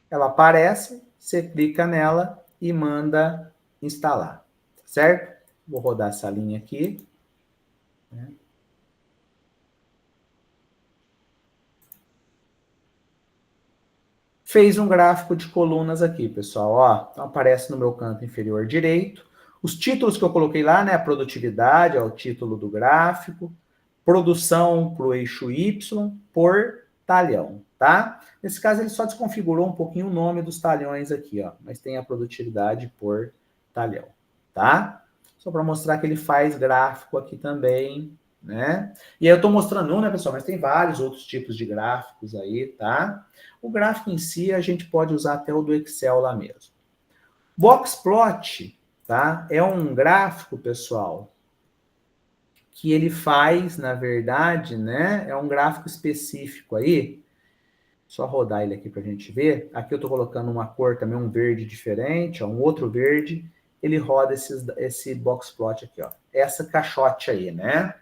Ela aparece, você clica nela e manda instalar, certo? Vou rodar essa linha aqui. Né? Fez um gráfico de colunas aqui, pessoal. Ó, então aparece no meu canto inferior direito. Os títulos que eu coloquei lá, né? Produtividade, é o título do gráfico. Produção para o eixo Y por talhão, tá? Nesse caso, ele só desconfigurou um pouquinho o nome dos talhões aqui, ó. Mas tem a produtividade por talhão, tá? Só para mostrar que ele faz gráfico aqui também, né? E aí eu estou mostrando um, né, pessoal? Mas tem vários outros tipos de gráficos aí, tá? O gráfico em si, a gente pode usar até o do Excel lá mesmo. Boxplot, tá? É um gráfico, pessoal, que ele faz, na verdade, né? É um gráfico específico aí. Só rodar ele aqui para a gente ver. Aqui eu estou colocando uma cor também, um verde diferente, ó, um outro verde. Ele roda esse boxplot aqui, ó. Essa caixote aí, né?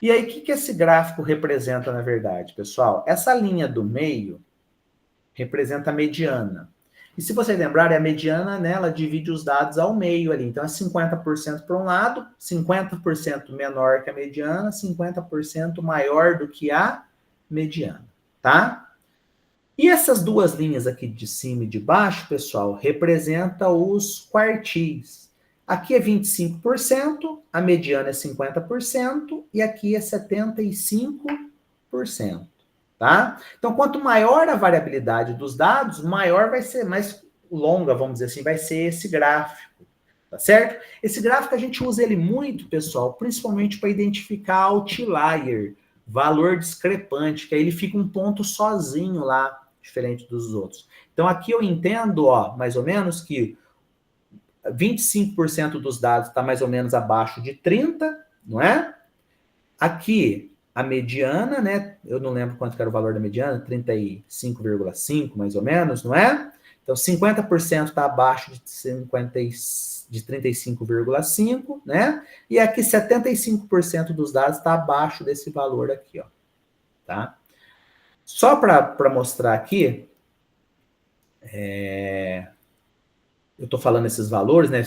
E aí, o que esse gráfico representa, na verdade, pessoal? Essa linha do meio representa a mediana. E se vocês lembrarem, a mediana, né, ela divide os dados ao meio ali. Então, é 50% para um lado, 50% menor que a mediana, 50% maior do que a mediana, tá? E essas duas linhas aqui de cima e de baixo, pessoal, representam os quartis. Aqui é 25%, a mediana é 50% e aqui é 75%. Tá? Então, quanto maior a variabilidade dos dados, maior vai ser, mais longa, vamos dizer assim, vai ser esse gráfico, tá certo? Esse gráfico a gente usa ele muito, pessoal, principalmente para identificar outlier, valor discrepante, que aí ele fica um ponto sozinho lá, diferente dos outros. Então, aqui eu entendo, ó, mais ou menos que 25% dos dados está mais ou menos abaixo de 30, não é? Aqui, a mediana, né? Eu não lembro quanto era o valor da mediana, 35,5 mais ou menos, não é? Então, 50% está abaixo de 35,5, né? E aqui 75% dos dados está abaixo desse valor aqui, ó. Tá? Só para mostrar aqui, eu estou falando esses valores, né?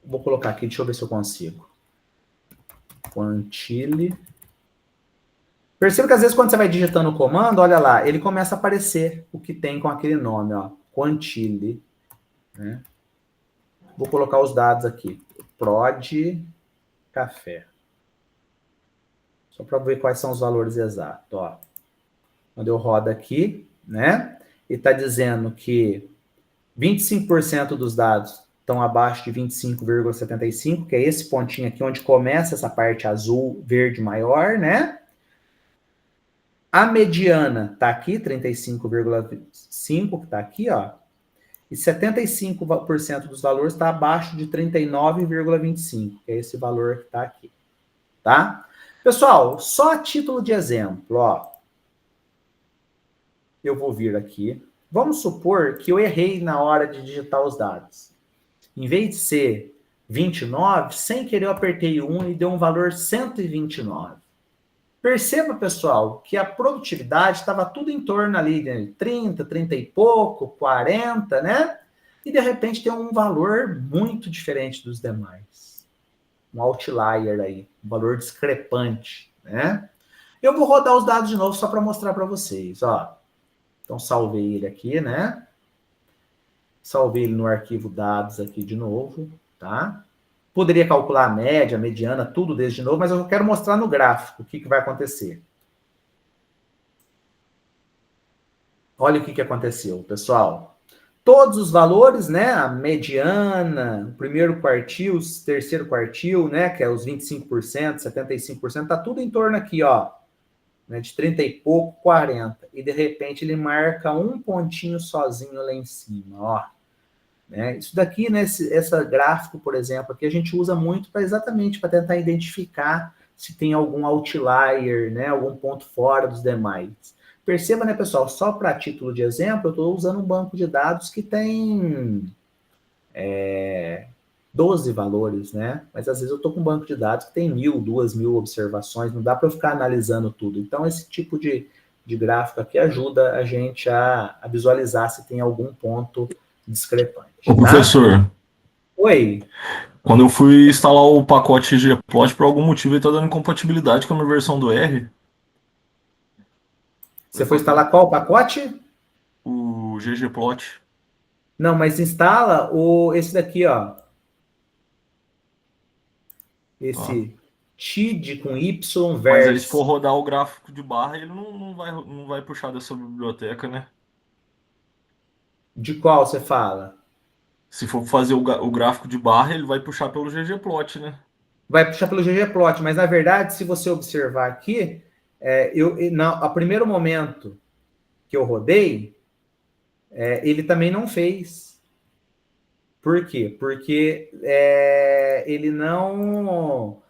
Vou colocar aqui, deixa eu ver se eu consigo. Quantile. Perceba que às vezes quando você vai digitando o comando, olha lá, ele começa a aparecer o que tem com aquele nome, ó. Quantile. Né? Vou colocar os dados aqui. Prod café. Só para ver quais são os valores exatos, ó. Quando eu rodo aqui, né? Ele está dizendo que 25% dos dados estão abaixo de 25,75, que é esse pontinho aqui onde começa essa parte azul, verde maior, né? A mediana está aqui, 35,5, que está aqui, ó. E 75% dos valores está abaixo de 39,25, que é esse valor que está aqui, tá? Pessoal, só a título de exemplo, ó. Eu vou vir aqui. Vamos supor que eu errei na hora de digitar os dados. Em vez de ser 29, sem querer eu apertei 1 e deu um valor 129. Perceba, pessoal, que a produtividade estava tudo em torno ali de 30, 30 e pouco, 40, né? E de repente tem um valor muito diferente dos demais. Um outlier aí, um valor discrepante, né? Eu vou rodar os dados de novo só para mostrar para vocês, ó. Então, salvei ele aqui, né? Salvei ele no arquivo dados aqui de novo, tá? Poderia calcular a média, a mediana, tudo desde novo, mas eu quero mostrar no gráfico o que vai acontecer. Olha o que aconteceu, pessoal. Todos os valores, né? A mediana, o primeiro quartil, o terceiro quartil, né? Que é os 25%, 75%, tá tudo em torno aqui, ó. Né, de 30 e pouco, 40. E de repente ele marca um pontinho sozinho lá em cima, ó. Né? Isso daqui, né, esse gráfico, por exemplo, aqui a gente usa muito para exatamente para tentar identificar se tem algum outlier, né, algum ponto fora dos demais. Perceba, né, pessoal, só para título de exemplo, eu estou usando um banco de dados que tem 12 valores, né? Mas às vezes eu estou com um banco de dados que tem 1.000, 2.000 observações, não dá para eu ficar analisando tudo. Então, esse tipo de gráfico aqui ajuda a gente a visualizar se tem algum ponto discrepante. Ô, professor. Oi. Quando eu fui instalar o pacote ggplot, por algum motivo ele está dando incompatibilidade com a minha versão do R. Você foi instalar qual pacote? O ggplot. Não, mas instala esse daqui, ó. Esse TID com Y verso. Mas aí se for rodar o gráfico de barra, ele não vai puxar dessa biblioteca, né? De qual você fala? Se for fazer o gráfico de barra, ele vai puxar pelo ggplot, né? Vai puxar pelo ggplot, mas na verdade, se você observar aqui, a primeiro momento que eu rodei, ele também não fez. Por quê? Porque ele não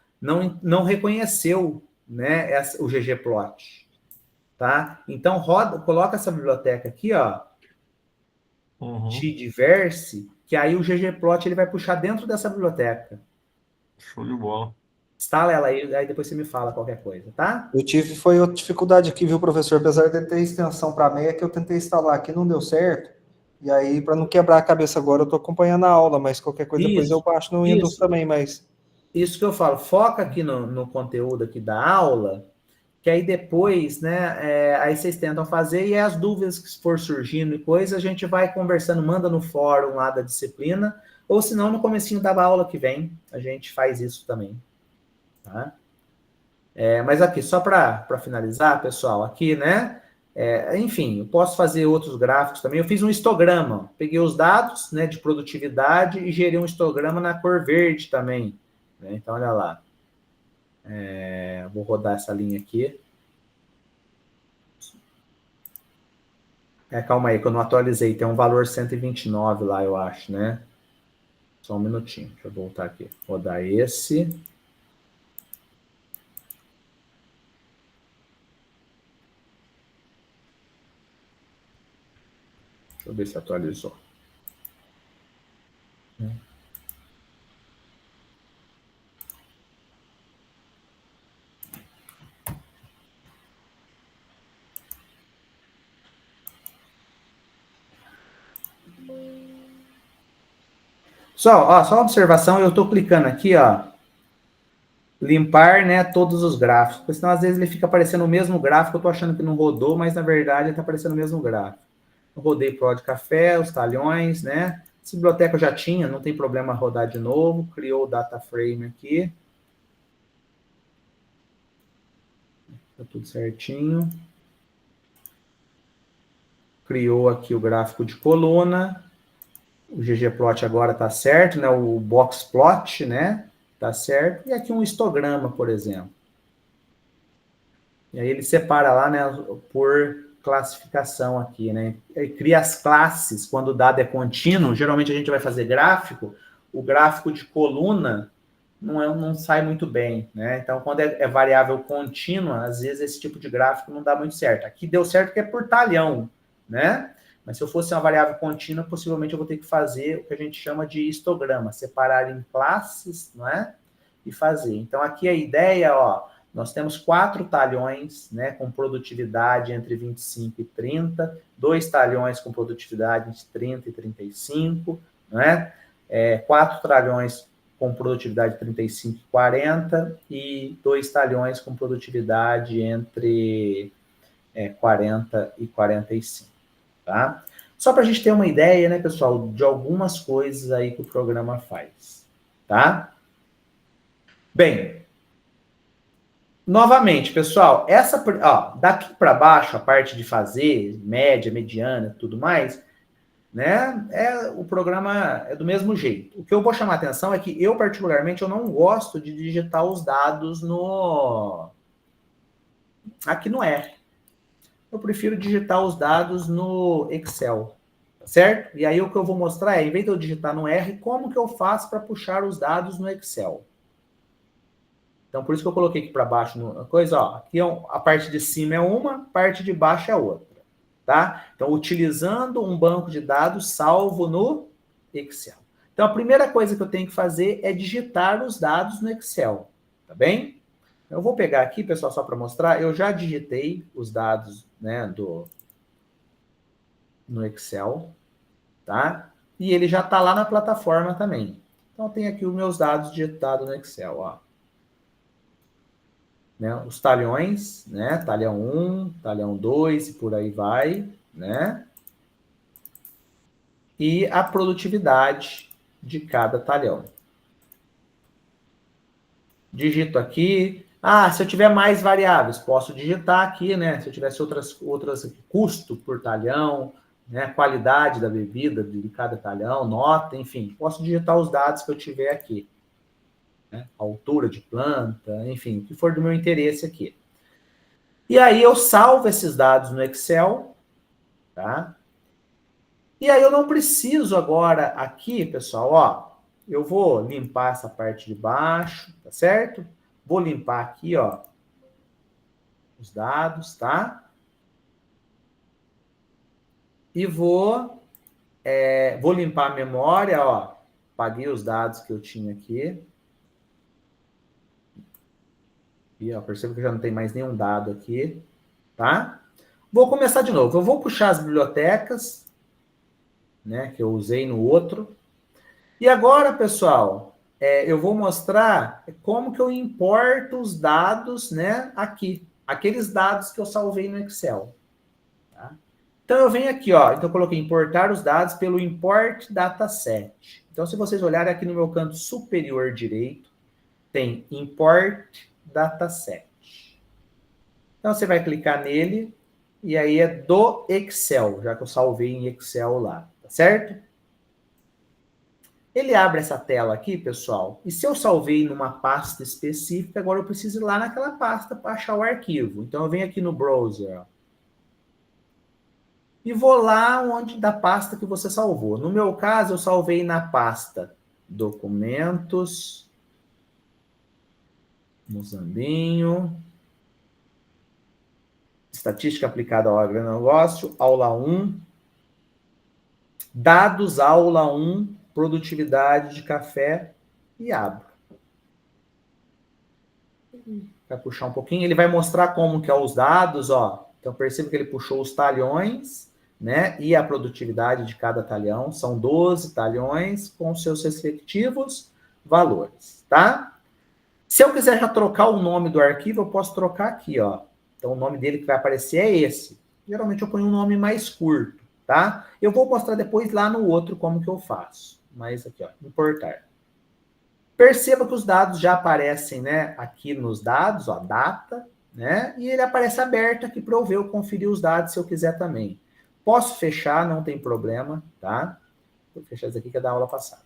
reconheceu, né, o ggplot, tá? Então coloca essa biblioteca aqui, ó, TIDverse, que aí o ggplot ele vai puxar dentro dessa biblioteca. Show de bola. Instala ela aí depois você me fala qualquer coisa, tá? Foi outra dificuldade aqui, viu, professor? Apesar de ter extensão para meia, que eu tentei instalar aqui, não deu certo. E aí, para não quebrar a cabeça agora, eu estou acompanhando a aula, mas qualquer coisa depois eu baixo no Windows também, mas... Isso que eu falo, foca aqui no conteúdo aqui da aula, que aí depois, né, aí vocês tentam fazer, e as dúvidas que for surgindo e coisa, a gente vai conversando, manda no fórum lá da disciplina, ou se não, no comecinho da aula que vem, a gente faz isso também, tá? Mas aqui, só para finalizar, pessoal, aqui, né, enfim, eu posso fazer outros gráficos também. Eu fiz um histograma, peguei os dados, né, de produtividade e gerei um histograma na cor verde também. Né? Então, olha lá. Vou rodar essa linha aqui. Calma aí, que eu não atualizei. Tem um valor 129 lá, eu acho, né? Só um minutinho. Deixa eu voltar aqui. Rodar esse. Deixa eu ver se atualizou. Pessoal, ó, só uma observação, eu estou clicando aqui, ó, limpar, né, todos os gráficos, porque senão às vezes ele fica aparecendo o mesmo gráfico, eu estou achando que não rodou, mas na verdade ele está aparecendo o mesmo gráfico. Eu rodei Pro de café, os talhões, né, essa biblioteca eu já tinha, não tem problema rodar de novo, criou o data frame aqui. Tá tudo certinho. Criou aqui o gráfico de coluna. O ggplot agora está certo, né? O boxplot, né? Está certo. E aqui um histograma, por exemplo. E aí ele separa lá, né? Por classificação aqui, né? Ele cria as classes quando o dado é contínuo. Geralmente a gente vai fazer gráfico. O gráfico de coluna não sai muito bem, né? Então, quando é variável contínua, às vezes esse tipo de gráfico não dá muito certo. Aqui deu certo que é por talhão, né? Mas se eu fosse uma variável contínua, possivelmente eu vou ter que fazer o que a gente chama de histograma, separar em classes, não é? E fazer. Então, aqui a ideia, ó, nós temos 4 talhões, né, com produtividade entre 25 e 30, 2 talhões com produtividade entre 30 e 35, não é? 4 talhões com produtividade 35 e 40, e 2 talhões com produtividade entre 40 e 45, tá? Só para a gente ter uma ideia, né, pessoal, de algumas coisas aí que o programa faz, tá? Bem, novamente, pessoal, daqui para baixo, a parte de fazer, média, mediana, tudo mais, né? O programa é do mesmo jeito. O que eu vou chamar a atenção é que eu, particularmente, eu não gosto de digitar os dados aqui no R. Eu prefiro digitar os dados no Excel, tá certo? E aí o que eu vou mostrar é, em vez de eu digitar no R, como que eu faço para puxar os dados no Excel. Então, por isso que eu coloquei aqui para baixo a coisa, ó. Aqui a parte de cima é uma, a parte de baixo é outra. Tá? Então, utilizando um banco de dados salvo no Excel. Então, a primeira coisa que eu tenho que fazer é digitar os dados no Excel, tá bem? Eu vou pegar aqui, pessoal, só para mostrar, eu já digitei os dados, né, no Excel, tá? E ele já está lá na plataforma também. Então, tem aqui os meus dados digitados no Excel, ó. Né, os talhões, né, talhão 1, talhão 2 e por aí vai, né? E a produtividade de cada talhão. Digito aqui. Se eu tiver mais variáveis, posso digitar aqui, né? Se eu tivesse outras custo por talhão, né, qualidade da bebida de cada talhão, nota, enfim, posso digitar os dados que eu tiver aqui. Né? Altura de planta, enfim, o que for do meu interesse aqui. E aí eu salvo esses dados no Excel, tá? E aí eu não preciso agora aqui, pessoal, ó, eu vou limpar essa parte de baixo, tá certo? Vou limpar aqui, ó, os dados, tá? E vou limpar a memória, ó, apaguei os dados que eu tinha aqui. E, ó, percebo que já não tem mais nenhum dado aqui, tá? Vou começar de novo. Eu vou puxar as bibliotecas, né, que eu usei no outro. E agora, pessoal, eu vou mostrar como que eu importo os dados, né, aqui. Aqueles dados que eu salvei no Excel. Tá? Então, eu venho aqui, ó. Então, eu coloquei importar os dados pelo import dataset. Então, se vocês olharem aqui no meu canto superior direito, tem import dataset. Então, você vai clicar nele, e aí é do Excel, já que eu salvei em Excel lá, tá certo? Ele abre essa tela aqui, pessoal, e se eu salvei numa pasta específica, agora eu preciso ir lá naquela pasta para achar o arquivo. Então, eu venho aqui no browser, ó, e vou lá da pasta que você salvou. No meu caso, eu salvei na pasta documentos, Muzambinho, estatística aplicada ao agronegócio, aula 1, dados, aula 1, produtividade de café, e abro. Vai puxar um pouquinho, ele vai mostrar como que é os dados, ó. Então, perceba que ele puxou os talhões, né? E a produtividade de cada talhão. São 12 talhões com seus respectivos valores, tá? Se eu quiser já trocar o nome do arquivo, eu posso trocar aqui, ó. Então, o nome dele que vai aparecer é esse. Geralmente, eu ponho um nome mais curto, tá? Eu vou mostrar depois lá no outro como que eu faço. Mas aqui, ó, importar. Perceba que os dados já aparecem, né? Aqui nos dados, ó, data, né? E ele aparece aberto aqui para eu ver, eu conferir os dados se eu quiser também. Posso fechar, não tem problema, tá? Vou fechar isso aqui que é da aula passada.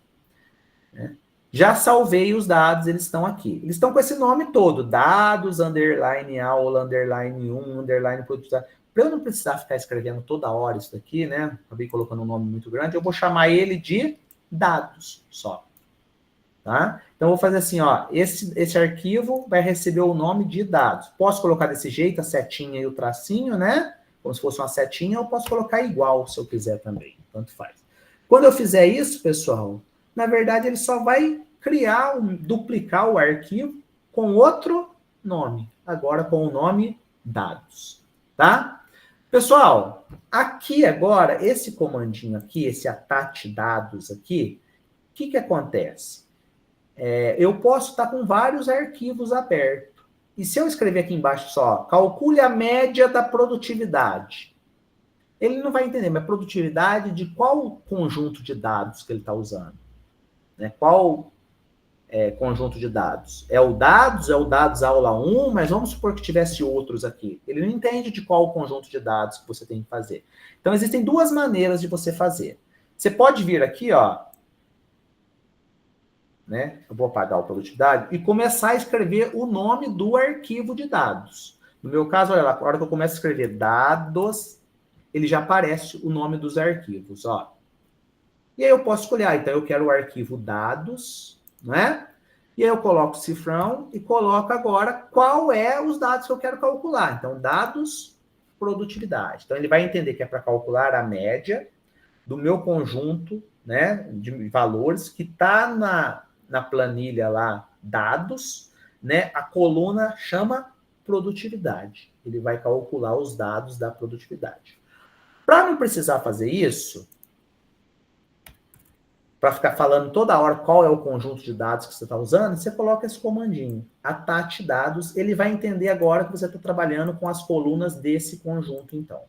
Né? Já salvei os dados, eles estão aqui. Eles estão com esse nome todo, dados, underline aula, underline 1, underline produtividade. Para eu não precisar ficar escrevendo toda hora isso daqui, né? Acabei colocando um nome muito grande, eu vou chamar ele de dados só. Tá? Então, eu vou fazer assim, ó, esse arquivo vai receber o nome de dados. Posso colocar desse jeito, a setinha e o tracinho, né? Como se fosse uma setinha, ou posso colocar igual, se eu quiser também. Tanto faz. Quando eu fizer isso, pessoal, na verdade, ele só vai duplicar o arquivo com outro nome. Agora, com o nome dados. Tá? Pessoal, aqui agora, esse comandinho aqui, esse attach dados aqui, o que acontece? Eu posso estar com vários arquivos abertos. E se eu escrever aqui embaixo só, calcule a média da produtividade. Ele não vai entender, mas produtividade de qual conjunto de dados que ele está usando? Né? Qual conjunto de dados? É o dados aula 1, mas vamos supor que tivesse outros aqui. Ele não entende de qual conjunto de dados que você tem que fazer. Então, existem duas maneiras de você fazer. Você pode vir aqui, ó, né? Eu vou apagar o produtividade e começar a escrever o nome do arquivo de dados. No meu caso, olha lá, na hora que eu começo a escrever dados, ele já aparece o nome dos arquivos, ó. E aí eu posso escolher, então eu quero o arquivo dados, né? E aí eu coloco o cifrão e coloco agora qual é os dados que eu quero calcular. Então, dados, produtividade. Então, ele vai entender que é para calcular a média do meu conjunto, né, de valores que está na planilha lá, dados, né? A coluna chama produtividade. Ele vai calcular os dados da produtividade. Para não precisar fazer isso, para ficar falando toda hora qual é o conjunto de dados que você está usando, você coloca esse comandinho, attach dados, ele vai entender agora que você está trabalhando com as colunas desse conjunto, então.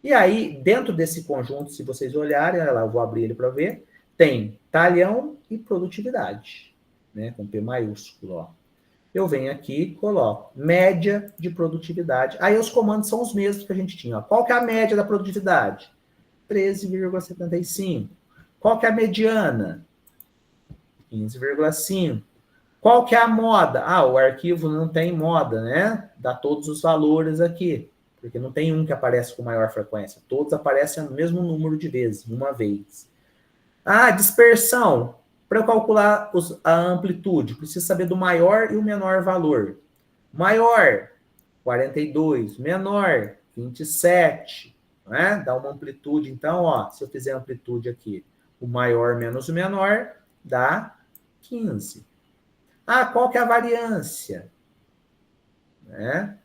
E aí, dentro desse conjunto, se vocês olharem, olha lá, eu vou abrir ele para ver, tem talhão e produtividade, né, com P maiúsculo, ó. Eu venho aqui e coloco média de produtividade. Aí os comandos são os mesmos que a gente tinha, ó. Qual que é a média da produtividade? 13,75. Qual que é a mediana? 15,5. Qual que é a moda? Ah, o arquivo não tem moda, né? Dá todos os valores aqui, porque não tem um que aparece com maior frequência. Todos aparecem no mesmo número de vezes, uma vez. Ah, dispersão. Para eu calcular a amplitude, preciso saber do maior e o menor valor. Maior, 42. Menor, 27. Né? Dá uma amplitude. Então, ó, se eu fizer amplitude aqui, o maior menos o menor, dá 15. Ah, qual que é a variância? Né?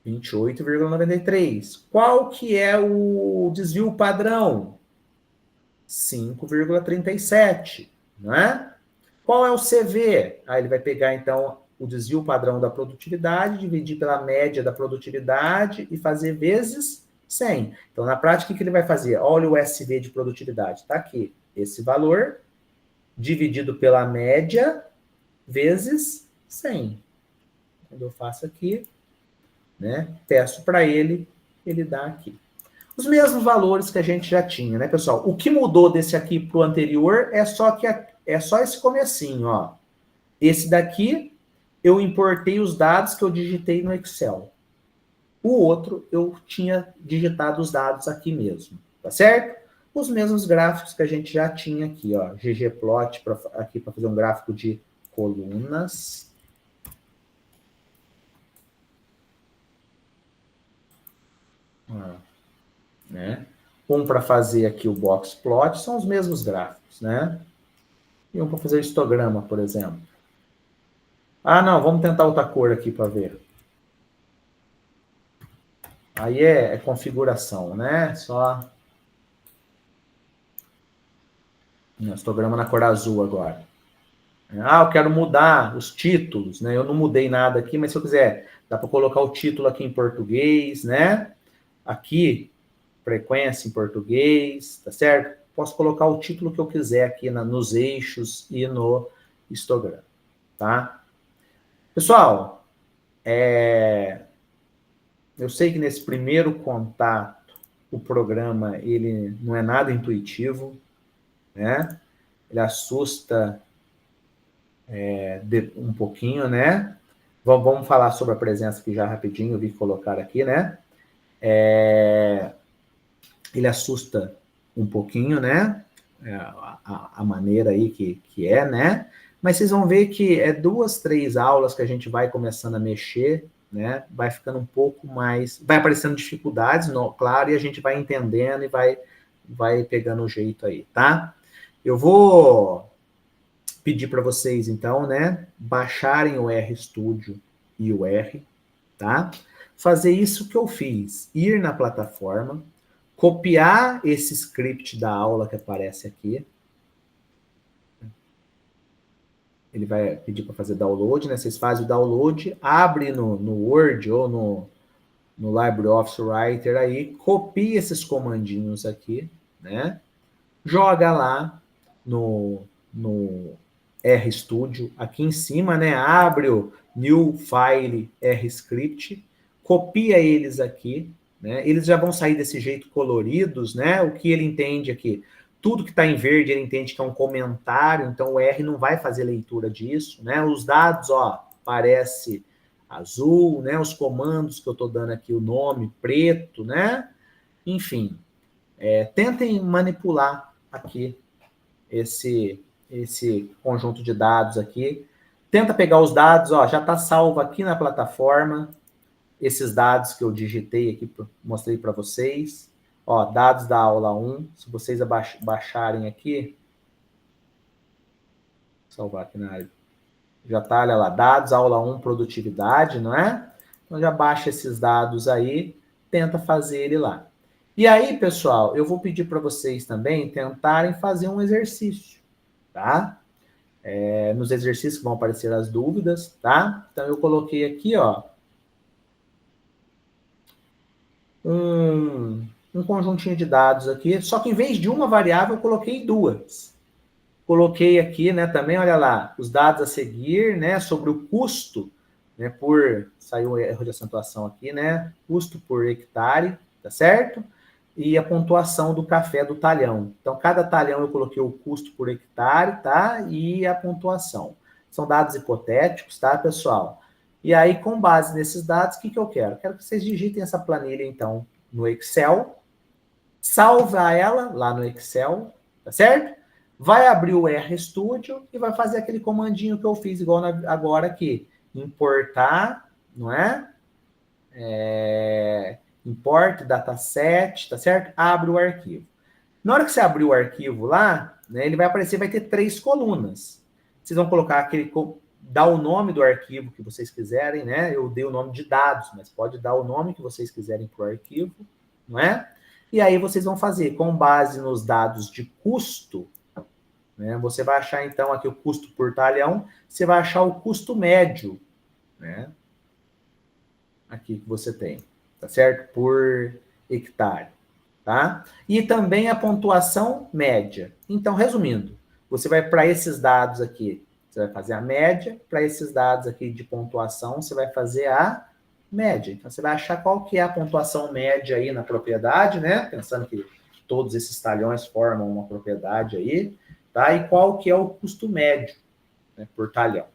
28,93. Qual que é o desvio padrão? 5,37, não é? Qual é o CV? Aí ele vai pegar, então, o desvio padrão da produtividade, dividir pela média da produtividade e fazer vezes 100. Então, na prática, o que ele vai fazer? Olha o SV de produtividade, tá aqui. Esse valor dividido pela média vezes 100. Quando eu faço aqui, né, peço para ele, ele dá aqui. Os mesmos valores que a gente já tinha, né, pessoal? O que mudou desse aqui para o anterior é só esse comecinho, ó. Esse daqui, eu importei os dados que eu digitei no Excel. O outro, eu tinha digitado os dados aqui mesmo, tá certo? Os mesmos gráficos que a gente já tinha aqui, ó. ggplot, aqui para fazer um gráfico de colunas. Né? Um para fazer aqui o box plot, são os mesmos gráficos, né? E um para fazer o histograma, por exemplo. Ah, não, vamos tentar outra cor aqui para ver. Aí é configuração, né? Só... Histograma na cor azul agora. Eu quero mudar os títulos, né? Eu não mudei nada aqui, mas se eu quiser, dá para colocar o título aqui em português, né? Aqui, frequência em português, tá certo? Posso colocar o título que eu quiser aqui nos eixos e no histograma, tá? Pessoal, eu sei que nesse primeiro contato, o programa, ele não é nada intuitivo, né? Ele assusta um pouquinho, né? Vamos falar sobre a presença aqui já rapidinho, eu vi colocar aqui, né? Ele assusta um pouquinho, né? A maneira aí que é, né? Mas vocês vão ver que 2, 3 aulas que a gente vai começando a mexer, né? Vai ficando um pouco mais... Vai aparecendo dificuldades, claro, e a gente vai entendendo e vai pegando o jeito aí, tá? Eu vou pedir para vocês, então, né? Baixarem o RStudio e o R, tá? Fazer isso que eu fiz. Ir na plataforma, copiar esse script da aula que aparece aqui. Ele vai pedir para fazer download, né? Vocês fazem o download, abre no Word ou no LibreOffice Writer aí, copia esses comandinhos aqui, né? Joga lá no RStudio, aqui em cima, né? Abre o New File RScript, copia eles aqui, né? Eles já vão sair desse jeito coloridos, né? O que ele entende aqui? Tudo que está em verde, ele entende que é um comentário, então o R não vai fazer leitura disso, né? Os dados, ó, parece azul, né? Os comandos que eu estou dando aqui, o nome, preto, né? Enfim, tentem manipular aqui esse conjunto de dados aqui. Tenta pegar os dados, ó, já está salvo aqui na plataforma, esses dados que eu digitei aqui, mostrei para vocês. Ó, dados da aula 1, se vocês baixarem aqui, salvar aqui na área, já tá, olha lá, dados, aula 1, produtividade, não é? Então já baixa esses dados aí, tenta fazer ele lá. E aí, pessoal, eu vou pedir para vocês também tentarem fazer um exercício, tá? Nos exercícios vão aparecer as dúvidas, tá? Então eu coloquei aqui, ó, um conjuntinho de dados aqui, só que em vez de uma variável, eu coloquei 2. Coloquei aqui, né, também, olha lá, os dados a seguir, né, sobre o custo, né, saiu um erro de acentuação aqui, né, custo por hectare, tá certo? E a pontuação do café do talhão. Então, cada talhão eu coloquei o custo por hectare, tá? E a pontuação. São dados hipotéticos, tá, pessoal? E aí, com base nesses dados, o que eu quero? Quero que vocês digitem essa planilha, então, no Excel, salva ela lá no Excel, tá certo? Vai abrir o RStudio e vai fazer aquele comandinho que eu fiz igual agora aqui. Importar, não é? Import dataset, tá certo? Abre o arquivo. Na hora que você abrir o arquivo lá, né, ele vai aparecer, vai ter 3 colunas. Vocês vão colocar dar o nome do arquivo que vocês quiserem, né? Eu dei o nome de dados, mas pode dar o nome que vocês quiserem para o arquivo, não é? E aí vocês vão fazer, com base nos dados de custo, né? Você vai achar, então, aqui o custo por talhão, você vai achar o custo médio, né? Aqui que você tem, tá certo? Por hectare, tá? E também a pontuação média. Então, resumindo, você vai para esses dados aqui, você vai fazer a média, para esses dados aqui de pontuação, você vai fazer a média. Então, você vai achar qual que é a pontuação média aí na propriedade, né? Pensando que todos esses talhões formam uma propriedade aí, tá? E qual que é o custo médio, né, por talhão,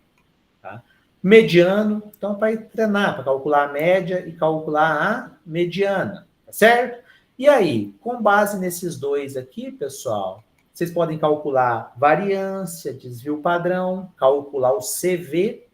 tá? Mediano, então, para treinar, para calcular a média e calcular a mediana, tá certo? E aí, com base nesses dois aqui, pessoal, vocês podem calcular variância, desvio padrão, calcular o CV,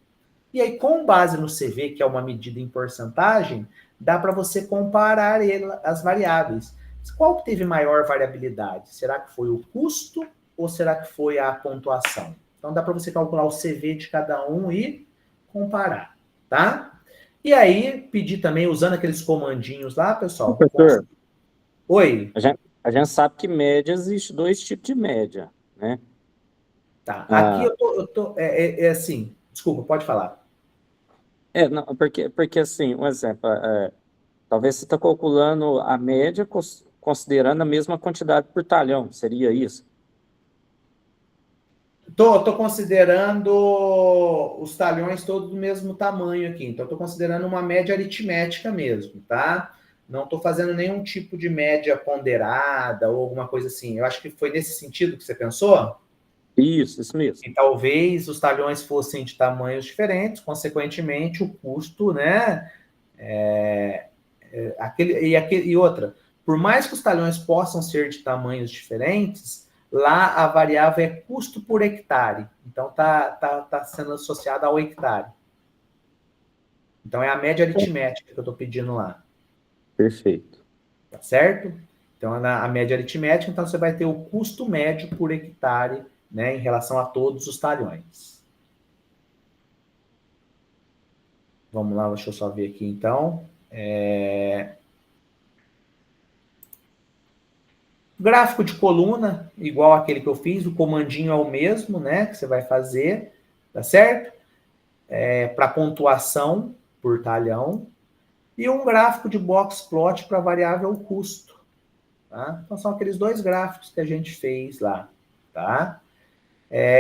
e aí, com base no CV, que é uma medida em porcentagem, dá para você comparar as variáveis. Qual que teve maior variabilidade? Será que foi o custo ou será que foi a pontuação? Então, dá para você calcular o CV de cada um e comparar, tá? E aí, pedir também, usando aqueles comandinhos lá, pessoal. Professor, Oi. a gente sabe que média existe 2 tipos de média, né? Tá. Aqui eu tô assim, desculpa, pode falar. Não, porque assim, um exemplo, talvez você está calculando a média considerando a mesma quantidade por talhão, seria isso? Tô considerando os talhões todos do mesmo tamanho aqui. Então, estou considerando uma média aritmética mesmo, tá? Não estou fazendo nenhum tipo de média ponderada ou alguma coisa assim. Eu acho que foi nesse sentido que você pensou? Isso mesmo. E talvez os talhões fossem de tamanhos diferentes, consequentemente, o custo, né? E outra, por mais que os talhões possam ser de tamanhos diferentes, lá a variável é custo por hectare. Então, tá sendo associada ao hectare. Então, é a média aritmética que eu estou pedindo lá. Perfeito. Tá certo? Então, a média aritmética, então você vai ter o custo médio por hectare, né, em relação a todos os talhões. Vamos lá, deixa eu só ver aqui, então. Gráfico de coluna, igual aquele que eu fiz, o comandinho é o mesmo, né, que você vai fazer, tá certo? Para pontuação por talhão. E um gráfico de box plot para variável custo. Tá? Então, são aqueles 2 gráficos que a gente fez lá, tá?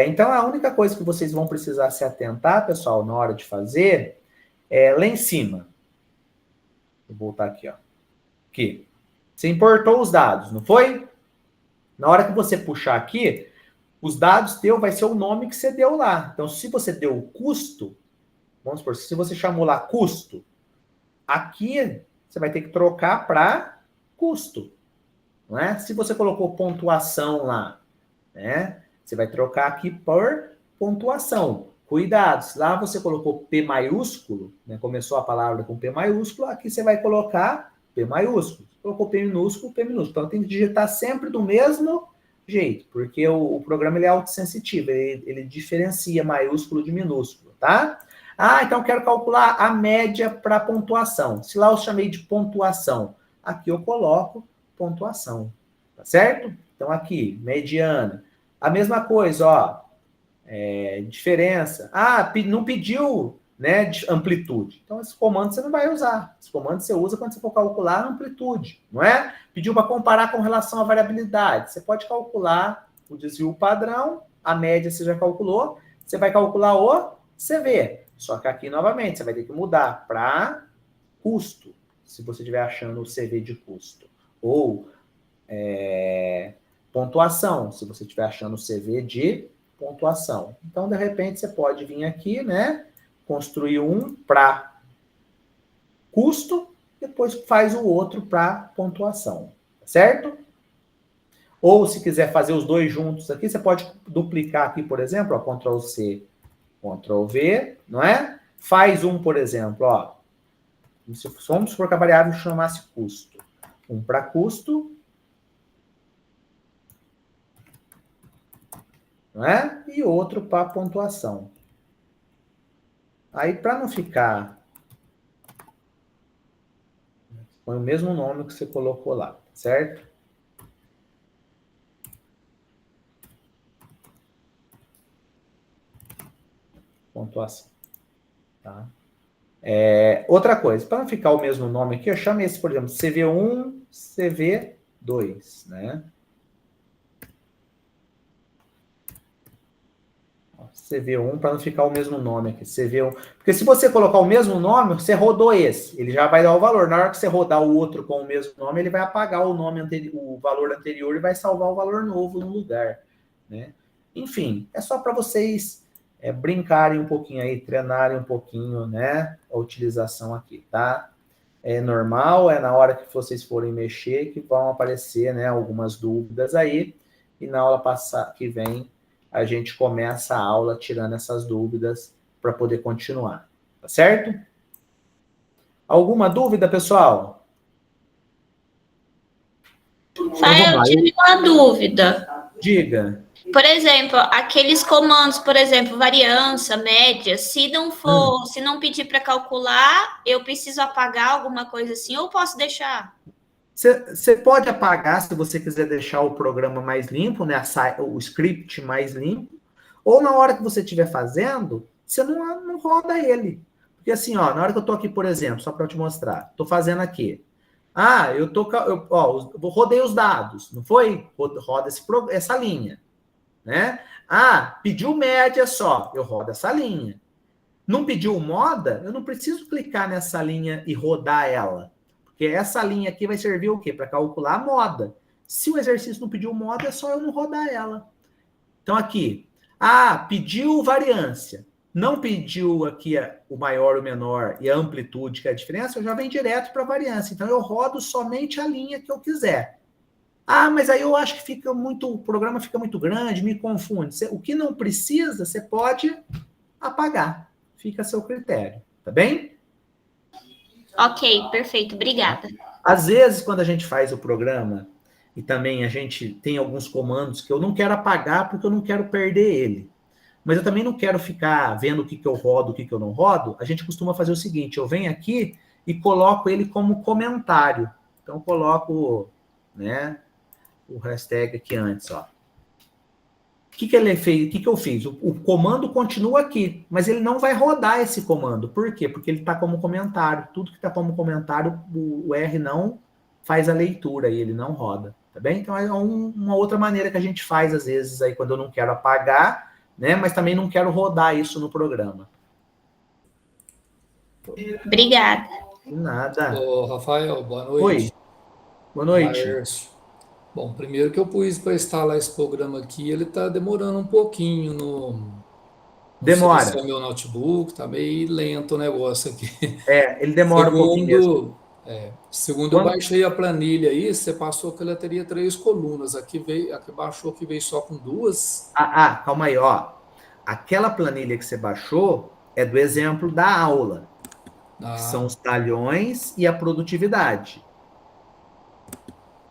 Então, a única coisa que vocês vão precisar se atentar, pessoal, na hora de fazer, é lá em cima. Vou voltar aqui, ó. Aqui. Você importou os dados, não foi? Na hora que você puxar aqui, os dados teu vai ser o nome que você deu lá. Então, se você deu o custo, vamos supor, se você chamou lá custo, aqui você vai ter que trocar para custo. Não é? Se você colocou pontuação lá, né? Você vai trocar aqui por pontuação. Cuidado, se lá você colocou P maiúsculo, né? Começou a palavra com P maiúsculo, aqui você vai colocar P maiúsculo. Colocou P minúsculo, P minúsculo. Então tem que digitar sempre do mesmo jeito, porque o programa ele é autossensitivo, ele diferencia maiúsculo de minúsculo, tá? Então eu quero calcular a média para pontuação. Se lá eu chamei de pontuação, aqui eu coloco pontuação, tá certo? Então aqui, mediana. A mesma coisa, ó, diferença. Não pediu, né, de amplitude. Então esse comando você não vai usar. Esse comando você usa quando você for calcular a amplitude, não é? Pediu para comparar com relação à variabilidade. Você pode calcular o desvio padrão, a média você já calculou, você vai calcular o CV. Só que aqui, novamente, você vai ter que mudar para custo, se você estiver achando o CV de custo. Ou pontuação, se você estiver achando o CV de pontuação. Então, de repente, você pode vir aqui, né? Construir um para custo, depois faz o outro para pontuação. Certo? Ou, se quiser fazer os 2 juntos aqui, você pode duplicar aqui, por exemplo, ó, Ctrl+C, Ctrl+V, não é? Faz um, por exemplo, ó. Vamos supor que a variável chamasse custo. Um para custo, não é? E outro para pontuação. Aí, para não ficar, põe o mesmo nome que você colocou lá, certo? Pontuação. Tá? Outra coisa, para não ficar o mesmo nome aqui, eu chamo esse, por exemplo, CV1, CV2, né? CV1, para não ficar o mesmo nome aqui, CV1. Porque se você colocar o mesmo nome, você rodou esse, ele já vai dar o valor. Na hora que você rodar o outro com o mesmo nome, ele vai apagar o nome o valor anterior e vai salvar o valor novo no lugar, né? Enfim, é só para vocês brincarem um pouquinho aí, treinarem um pouquinho, né, a utilização aqui, tá? É normal, é na hora que vocês forem mexer que vão aparecer, né, algumas dúvidas aí, e na aula que vem a gente começa a aula tirando essas dúvidas para poder continuar, tá certo? Alguma dúvida, pessoal? Eu tive uma dúvida. Diga. Por exemplo, aqueles comandos, por exemplo, variância, média, se não pedir para calcular, eu preciso apagar alguma coisa assim, ou posso deixar? Você pode apagar se você quiser deixar o programa mais limpo, né? O script mais limpo, ou na hora que você estiver fazendo, você não roda ele. Porque assim, ó, na hora que eu tô aqui, por exemplo, só para eu te mostrar, tô fazendo aqui. Eu rodei os dados, não foi? Roda essa linha, né? Pediu média só, eu rodo essa linha. Não pediu moda, eu não preciso clicar nessa linha e rodar ela. Porque essa linha aqui vai servir o quê? Para calcular a moda. Se o exercício não pediu moda, é só eu não rodar ela. Então aqui, pediu variância. Não pediu aqui o maior, o menor e a amplitude, que é a diferença, eu já venho direto para a variância. Então eu rodo somente a linha que eu quiser. Mas aí eu acho que o programa fica muito grande, me confunde. O que não precisa, você pode apagar. Fica a seu critério, tá bem? Ok, perfeito, obrigada. Às vezes, quando a gente faz o programa, e também a gente tem alguns comandos que eu não quero apagar porque eu não quero perder ele. Mas eu também não quero ficar vendo o que eu rodo, o que eu não rodo. A gente costuma fazer o seguinte, eu venho aqui e coloco ele como comentário. Então, eu coloco, né, o hashtag aqui antes, ó. O que ele fez? O que eu fiz? O comando continua aqui, mas ele não vai rodar esse comando. Por quê? Porque ele está como comentário. Tudo que está como comentário, o R não faz a leitura e ele não roda, tá bem? Então é uma outra maneira que a gente faz, às vezes, aí quando eu não quero apagar, né? Mas também não quero rodar isso no programa. Obrigada. De nada. Ô, Rafael, boa noite. Oi. Boa noite. Laércio. Bom, primeiro que eu pus para instalar esse programa aqui, ele está demorando um pouquinho no Demora. sei se é meu notebook, tá meio lento o negócio aqui. Ele demora um pouquinho mesmo. Segundo eu baixei a planilha aí, você passou que ela teria 3 colunas. Aqui baixou que veio só com 2. Calma aí, ó. Aquela planilha que você baixou é do exemplo da aula. Que são os talhões e a produtividade.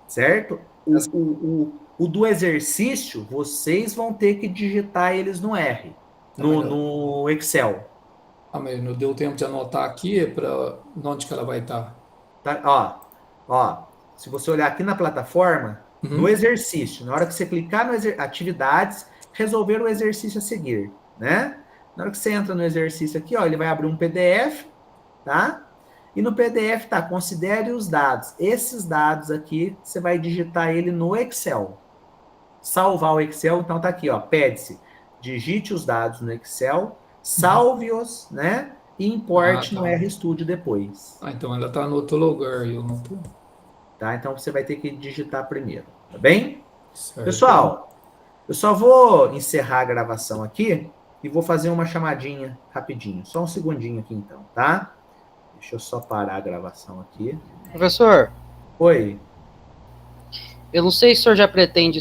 Certo? O do exercício, vocês vão ter que digitar eles no R, no Excel. Mas não deu tempo de anotar aqui para onde que ela vai estar. Ó, se você olhar aqui na plataforma, no exercício, na hora que você clicar no atividades, resolver o exercício a seguir, né? Na hora que você entra no exercício aqui, ó, ele vai abrir um PDF, tá? E no PDF considere os dados. Esses dados aqui, você vai digitar ele no Excel. Salvar o Excel, então tá aqui, ó, pede-se, digite os dados no Excel, salve-os, né, e importe no RStudio depois. Então ela tá no outro lugar, eu não tô. Tá, então você vai ter que digitar primeiro, tá bem? Certo. Pessoal, eu só vou encerrar a gravação aqui e vou fazer uma chamadinha rapidinho. Só um segundinho aqui então, tá? Deixa eu só parar a gravação aqui. Professor. Oi. Eu não sei se o senhor já pretende